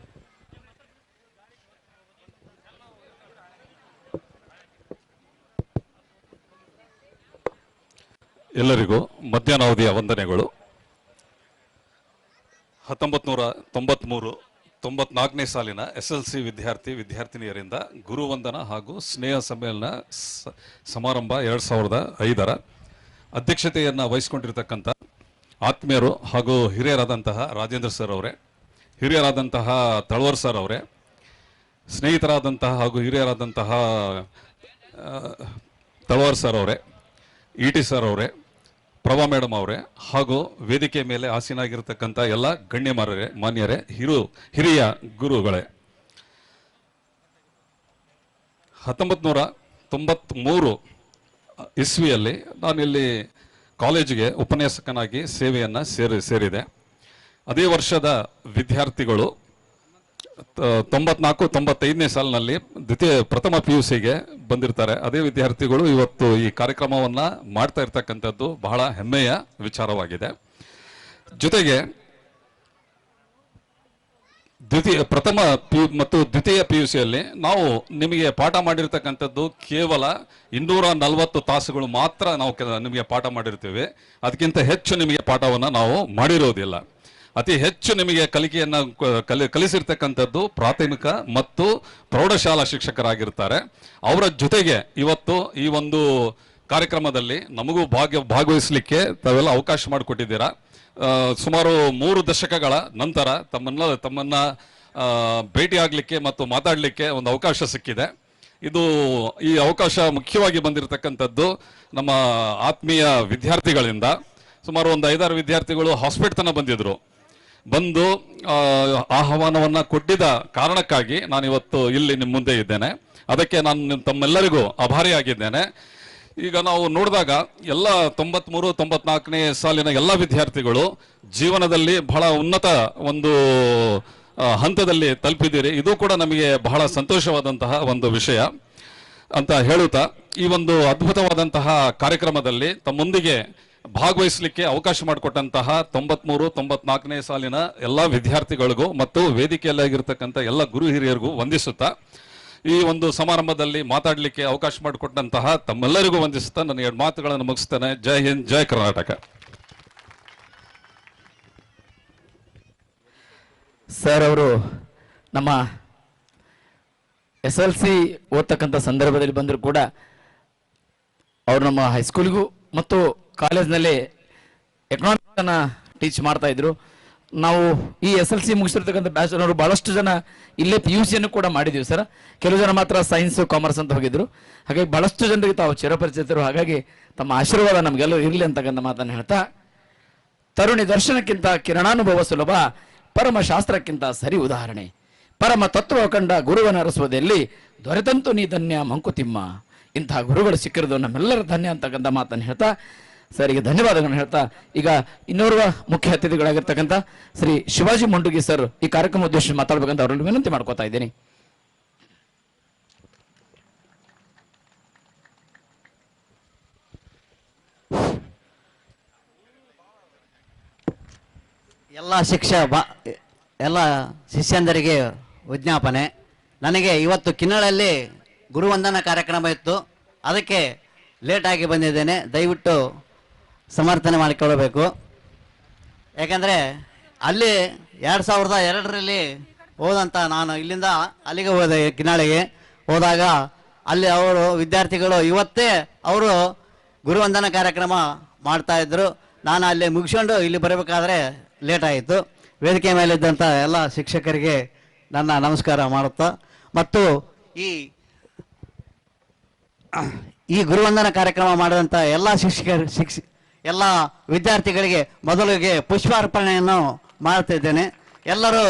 ಎಲ್ಲರಿಗೂ ಮಧ್ಯಾಹ್ನಾವಧಿಯ ವಂದನೆಗಳು. 1993-94ನೇ ಸಾಲಿನ SLC ವಿದ್ಯಾರ್ಥಿನಿಯರಿಂದ ಗುರುವಂದನ ಹಾಗೂ ಸ್ನೇಹ ಸಮ್ಮೇಳನ ಸಮಾರಂಭ 2005ರ ಅಧ್ಯಕ್ಷತೆಯನ್ನು ವಹಿಸಿಕೊಂಡಿರ್ತಕ್ಕಂಥ ಆತ್ಮೀಯರು ಹಾಗೂ ಹಿರಿಯರಾದಂತಹ ರಾಜೇಂದ್ರ ಸರ್ ಅವರೇ, ಹಿರಿಯರಾದಂತಹ ತಳವರ್ ಸರ್ ಅವರೇ, ಸ್ನೇಹಿತರಾದಂತಹ ಹಾಗೂ ಹಿರಿಯರಾದಂತಹ ತಳವರ್ ಸರ್ ಅವರೇ, ET ಸರ್ ಅವರೇ, ಪ್ರಭಾ ಮೇಡಮ್ ಅವರೇ, ಹಾಗೂ ವೇದಿಕೆ ಮೇಲೆ ಆಸೀನಾಗಿರ್ತಕ್ಕಂಥ ಎಲ್ಲ ಗಣ್ಯಮಾರರೇ, ಮಾನ್ಯರೇ, ಹಿರಿಯ ಗುರುಗಳೇ, 1993 ಇಸ್ವಿಯಲ್ಲಿ ನಾನಿಲ್ಲಿ ಕಾಲೇಜಿಗೆ ಉಪನ್ಯಾಸಕನಾಗಿ ಸೇವೆಯನ್ನು ಸೇರಿದೆ. ಅದೇ ವರ್ಷದ ವಿದ್ಯಾರ್ಥಿಗಳು 94-95ನೇ ಸಾಲಿನಲ್ಲಿ ಪ್ರಥಮ PUCಗೆ ಬಂದಿರ್ತಾರೆ. ಅದೇ ವಿದ್ಯಾರ್ಥಿಗಳು ಇವತ್ತು ಈ ಕಾರ್ಯಕ್ರಮವನ್ನು ಮಾಡ್ತಾ ಇರ್ತಕ್ಕಂಥದ್ದು ಬಹಳ ಹೆಮ್ಮೆಯ ವಿಚಾರವಾಗಿದೆ. ಜೊತೆಗೆ ಪ್ರಥಮ ಮತ್ತು ದ್ವಿತೀಯ PUCಯಲ್ಲಿ ನಾವು ನಿಮಗೆ ಪಾಠ ಮಾಡಿರ್ತಕ್ಕಂಥದ್ದು ಕೇವಲ 240 ತಾಸುಗಳು ಮಾತ್ರ ನಾವು ನಿಮಗೆ ಪಾಠ ಮಾಡಿರ್ತೀವಿ. ಅದಕ್ಕಿಂತ ಹೆಚ್ಚು ನಿಮಗೆ ಪಾಠವನ್ನು ನಾವು ಮಾಡಿರೋದಿಲ್ಲ. ಅತಿ ಹೆಚ್ಚು ನಿಮಗೆ ಕಲಿಕೆಯನ್ನು ಕಲಿಸಿರ್ತಕ್ಕಂಥದ್ದು ಪ್ರಾಥಮಿಕ ಮತ್ತು ಪ್ರೌಢಶಾಲಾ ಶಿಕ್ಷಕರಾಗಿರ್ತಾರೆ. ಅವರ ಜೊತೆಗೆ ಇವತ್ತು ಈ ಒಂದು ಕಾರ್ಯಕ್ರಮದಲ್ಲಿ ನಮಗೂ ಭಾಗವಹಿಸಲಿಕ್ಕೆ ತಾವೆಲ್ಲ ಅವಕಾಶ ಮಾಡಿಕೊಟ್ಟಿದ್ದೀರಾ. ಸುಮಾರು 3 ದಶಕಗಳ ನಂತರ ತಮ್ಮನ್ನ ಭೇಟಿ ಆಗಲಿಕ್ಕೆ ಮತ್ತು ಮಾತಾಡಲಿಕ್ಕೆ ಒಂದು ಅವಕಾಶ ಸಿಕ್ಕಿದೆ. ಈ ಅವಕಾಶ ಮುಖ್ಯವಾಗಿ ಬಂದಿರತಕ್ಕಂಥದ್ದು ನಮ್ಮ ಆತ್ಮೀಯ ವಿದ್ಯಾರ್ಥಿಗಳಿಂದ. ಸುಮಾರು ಒಂದು 5-6 ವಿದ್ಯಾರ್ಥಿಗಳು ಹಾಸ್ಪಿಟಲ್ ತನಕ ಬಂದು ಆಹ್ವಾನವನ್ನು ಕೊಟ್ಟಿದ್ದ ಕಾರಣಕ್ಕಾಗಿ ನಾನು ಇವತ್ತು ಇಲ್ಲಿ ನಿಮ್ಮ ಮುಂದೆ ಇದ್ದೇನೆ. ಅದಕ್ಕೆ ನಾನು ತಮ್ಮೆಲ್ಲರಿಗೂ ಆಭಾರಿಯಾಗಿದ್ದೇನೆ. ಈಗ ನಾವು ನೋಡಿದಾಗ ಎಲ್ಲ 93-94ನೇ ಸಾಲಿನ ಎಲ್ಲ ವಿದ್ಯಾರ್ಥಿಗಳು ಜೀವನದಲ್ಲಿ ಬಹಳ ಉನ್ನತ ಒಂದು ಹಂತದಲ್ಲಿ ತಲುಪಿದ್ದೀರಿ. ಇದು ಕೂಡ ನಮಗೆ ಬಹಳ ಸಂತೋಷವಾದಂತಹ ಒಂದು ವಿಷಯ ಅಂತ ಹೇಳುತ್ತಾ, ಈ ಒಂದು ಅದ್ಭುತವಾದಂತಹ ಕಾರ್ಯಕ್ರಮದಲ್ಲಿ ತಮ್ಮೊಂದಿಗೆ ಭಾಗವಹಿಸಲಿಕ್ಕೆ ಅವಕಾಶ ಮಾಡಿಕೊಟ್ಟಂತಹ 93-94ನೇ ಸಾಲಿನ ಎಲ್ಲ ವಿದ್ಯಾರ್ಥಿಗಳಿಗೂ ಮತ್ತು ವೇದಿಕೆಯಲ್ಲಾಗಿರ್ತಕ್ಕಂಥ ಎಲ್ಲ ಗುರು ಹಿರಿಯರಿಗೂ ವಂದಿಸುತ್ತಾ, ಈ ಒಂದು ಸಮಾರಂಭದಲ್ಲಿ ಮಾತಾಡಲಿಕ್ಕೆ ಅವಕಾಶ ಮಾಡಿಕೊಟ್ಟಂತಹ ತಮ್ಮೆಲ್ಲರಿಗೂ ವಂದಿಸುತ್ತಾ ನನ್ನ 2 ಮಾತುಗಳನ್ನು ಮುಗಿಸ್ತೇನೆ. ಜೈ ಹಿಂದ್, ಜೈ ಕರ್ನಾಟಕ. ಸರ್ ಅವರು ನಮ್ಮ SLC ಓದ್ತಕ್ಕಂಥ ಸಂದರ್ಭದಲ್ಲಿ ಬಂದರೂ ಕೂಡ ಅವರು ನಮ್ಮ ಹೈಸ್ಕೂಲ್ಗೂ ಮತ್ತು ಕಾಲೇಜ್ನಲ್ಲಿ ಎಕನಾಮಿಕ್ಸನ್ನು ಟೀಚ್ ಮಾಡ್ತಾ ಇದ್ರು. ನಾವು ಈ SLC ಮುಗಿಸಿರ್ತಕ್ಕಂಥ ಬ್ಯಾಚನವರು ಬಹಳಷ್ಟು ಜನ ಇಲ್ಲೇ PUC ಕೂಡ ಮಾಡಿದ್ದೀವಿ ಸರ್. ಕೆಲವು ಜನ ಮಾತ್ರ ಸೈನ್ಸ್ ಕಾಮರ್ಸ್ ಅಂತ ಹೋಗಿದ್ರು. ಹಾಗಾಗಿ ಬಹಳಷ್ಟು ಜನರಿಗೆ ತಾವು ಚಿರಪರಿಚಿತರು. ಹಾಗಾಗಿ ತಮ್ಮ ಆಶೀರ್ವಾದ ನಮಗೆಲ್ಲರೂ ಇರಲಿ ಅಂತಕ್ಕಂಥ ಮಾತನ್ನು ಹೇಳ್ತಾ, ತರುಣಿ ದರ್ಶನಕ್ಕಿಂತ ಕಿರಣಾನುಭವ ಸುಲಭ, ಪರಮ ಶಾಸ್ತ್ರಕ್ಕಿಂತ ಸರಿ ಉದಾಹರಣೆ, ಪರಮ ತತ್ವ ಕಂಡ ಗುರುವನ ಅರಸುವುದೆಲ್ಲಿ ದೊರೆತಂತು ನೀ ಧನ್ಯ ಮಂಕುತಿಮ್ಮ. ಇಂತಹ ಗುರುಗಳು ಸಿಕ್ಕಿರೋದು ನಮ್ಮೆಲ್ಲರ ಧನ್ಯ ಅಂತಕ್ಕಂಥ ಮಾತನ್ನು ಹೇಳ್ತಾ ಸರಿಗೆ ಧನ್ಯವಾದಗಳನ್ನು ಹೇಳ್ತಾ, ಈಗ ಇನ್ನೋರ್ವ ಮುಖ್ಯ ಅತಿಥಿಗಳಾಗಿರ್ತಕ್ಕಂಥ ಶ್ರೀ ಶಿವಾಜಿ ಮುಂಡುಗಿ ಸರ್ ಈ ಕಾರ್ಯಕ್ರಮ ಉದ್ದೇಶ ಮಾತಾಡ್ಬೇಕಂತ ಅವರಲ್ಲಿ ವಿನಂತಿ ಮಾಡ್ಕೋತಾ ಇದ್ದೀನಿ. ಎಲ್ಲ ಶಿಷ್ಯಂದರಿಗೆ ವಿಜ್ಞಾಪನೆ. ನನಗೆ ಇವತ್ತು ಕಿನ್ನಳಲ್ಲಿ ಗುರುವಂದನ ಕಾರ್ಯಕ್ರಮ ಇತ್ತು, ಅದಕ್ಕೆ ಲೇಟಾಗಿ ಬಂದಿದ್ದೇನೆ. ದಯವಿಟ್ಟು ಸಮರ್ಥನೆ ಮಾಡಿಕೊಳ್ಳಬೇಕು. ಯಾಕಂದರೆ ಅಲ್ಲಿ 2002ರಲ್ಲಿ ಹೋದಂಥ ನಾನು ಇಲ್ಲಿಂದ ಅಲ್ಲಿಗೆ ಹೋದೆ, ಕಿನ್ನಾಳಿಗೆ ಹೋದಾಗ ಅಲ್ಲಿ ಅವರು ವಿದ್ಯಾರ್ಥಿಗಳು ಇವತ್ತೇ ಅವರು ಗುರುವಂದನ ಕಾರ್ಯಕ್ರಮ ಮಾಡ್ತಾಯಿದ್ರು. ನಾನು ಅಲ್ಲಿ ಮುಗಿಸ್ಕೊಂಡು ಇಲ್ಲಿ ಬರಬೇಕಾದ್ರೆ ಲೇಟ್ ಆಯಿತು. ವೇದಿಕೆ ಮೇಲಿದ್ದಂಥ ಎಲ್ಲ ಶಿಕ್ಷಕರಿಗೆ ನನ್ನ ನಮಸ್ಕಾರ ಮಾಡುತ್ತಾ, ಮತ್ತು ಈ ಗುರುವಂದನ ಕಾರ್ಯಕ್ರಮ ಮಾಡಿದಂಥ ಎಲ್ಲ ಎಲ್ಲ ವಿದ್ಯಾರ್ಥಿಗಳಿಗೆ ಮೊದಲಿಗೆ ಪುಷ್ಪಾರ್ಪಣೆಯನ್ನು ಮಾಡುತ್ತಿದ್ದೇನೆ. ಎಲ್ಲರೂ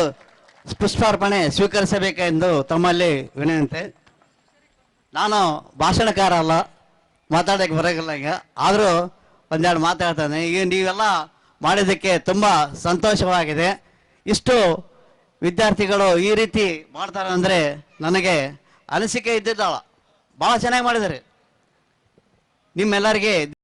ಪುಷ್ಪಾರ್ಪಣೆ ಸ್ವೀಕರಿಸಬೇಕೆಂದು ತಮ್ಮಲ್ಲಿ ವಿನಂತಿ. ನಾನು ಭಾಷಣಕಾರ ಅಲ್ಲ, ಮಾತಾಡೋಕ್ಕೆ ಬರೋಲ್ಲ. ಈಗ ಆದರೂ ಒಂದೆರಡು ಮಾತಾಡ್ತಾನೆ. ಈಗ ನೀವೆಲ್ಲ ಮಾಡಿದ್ದಕ್ಕೆ ತುಂಬ ಸಂತೋಷವಾಗಿದೆ. ಇಷ್ಟು ವಿದ್ಯಾರ್ಥಿಗಳು ಈ ರೀತಿ ಮಾಡ್ತಾರೆ ಅಂದರೆ ನನಗೆ ಅನಿಸಿಕೆ ಇದ್ದಿದ್ದಲ್ಲ. ಭಾಳ ಚೆನ್ನಾಗಿ ಮಾಡಿದ್ದಾರೆ. ನಿಮ್ಮೆಲ್ಲರಿಗೆ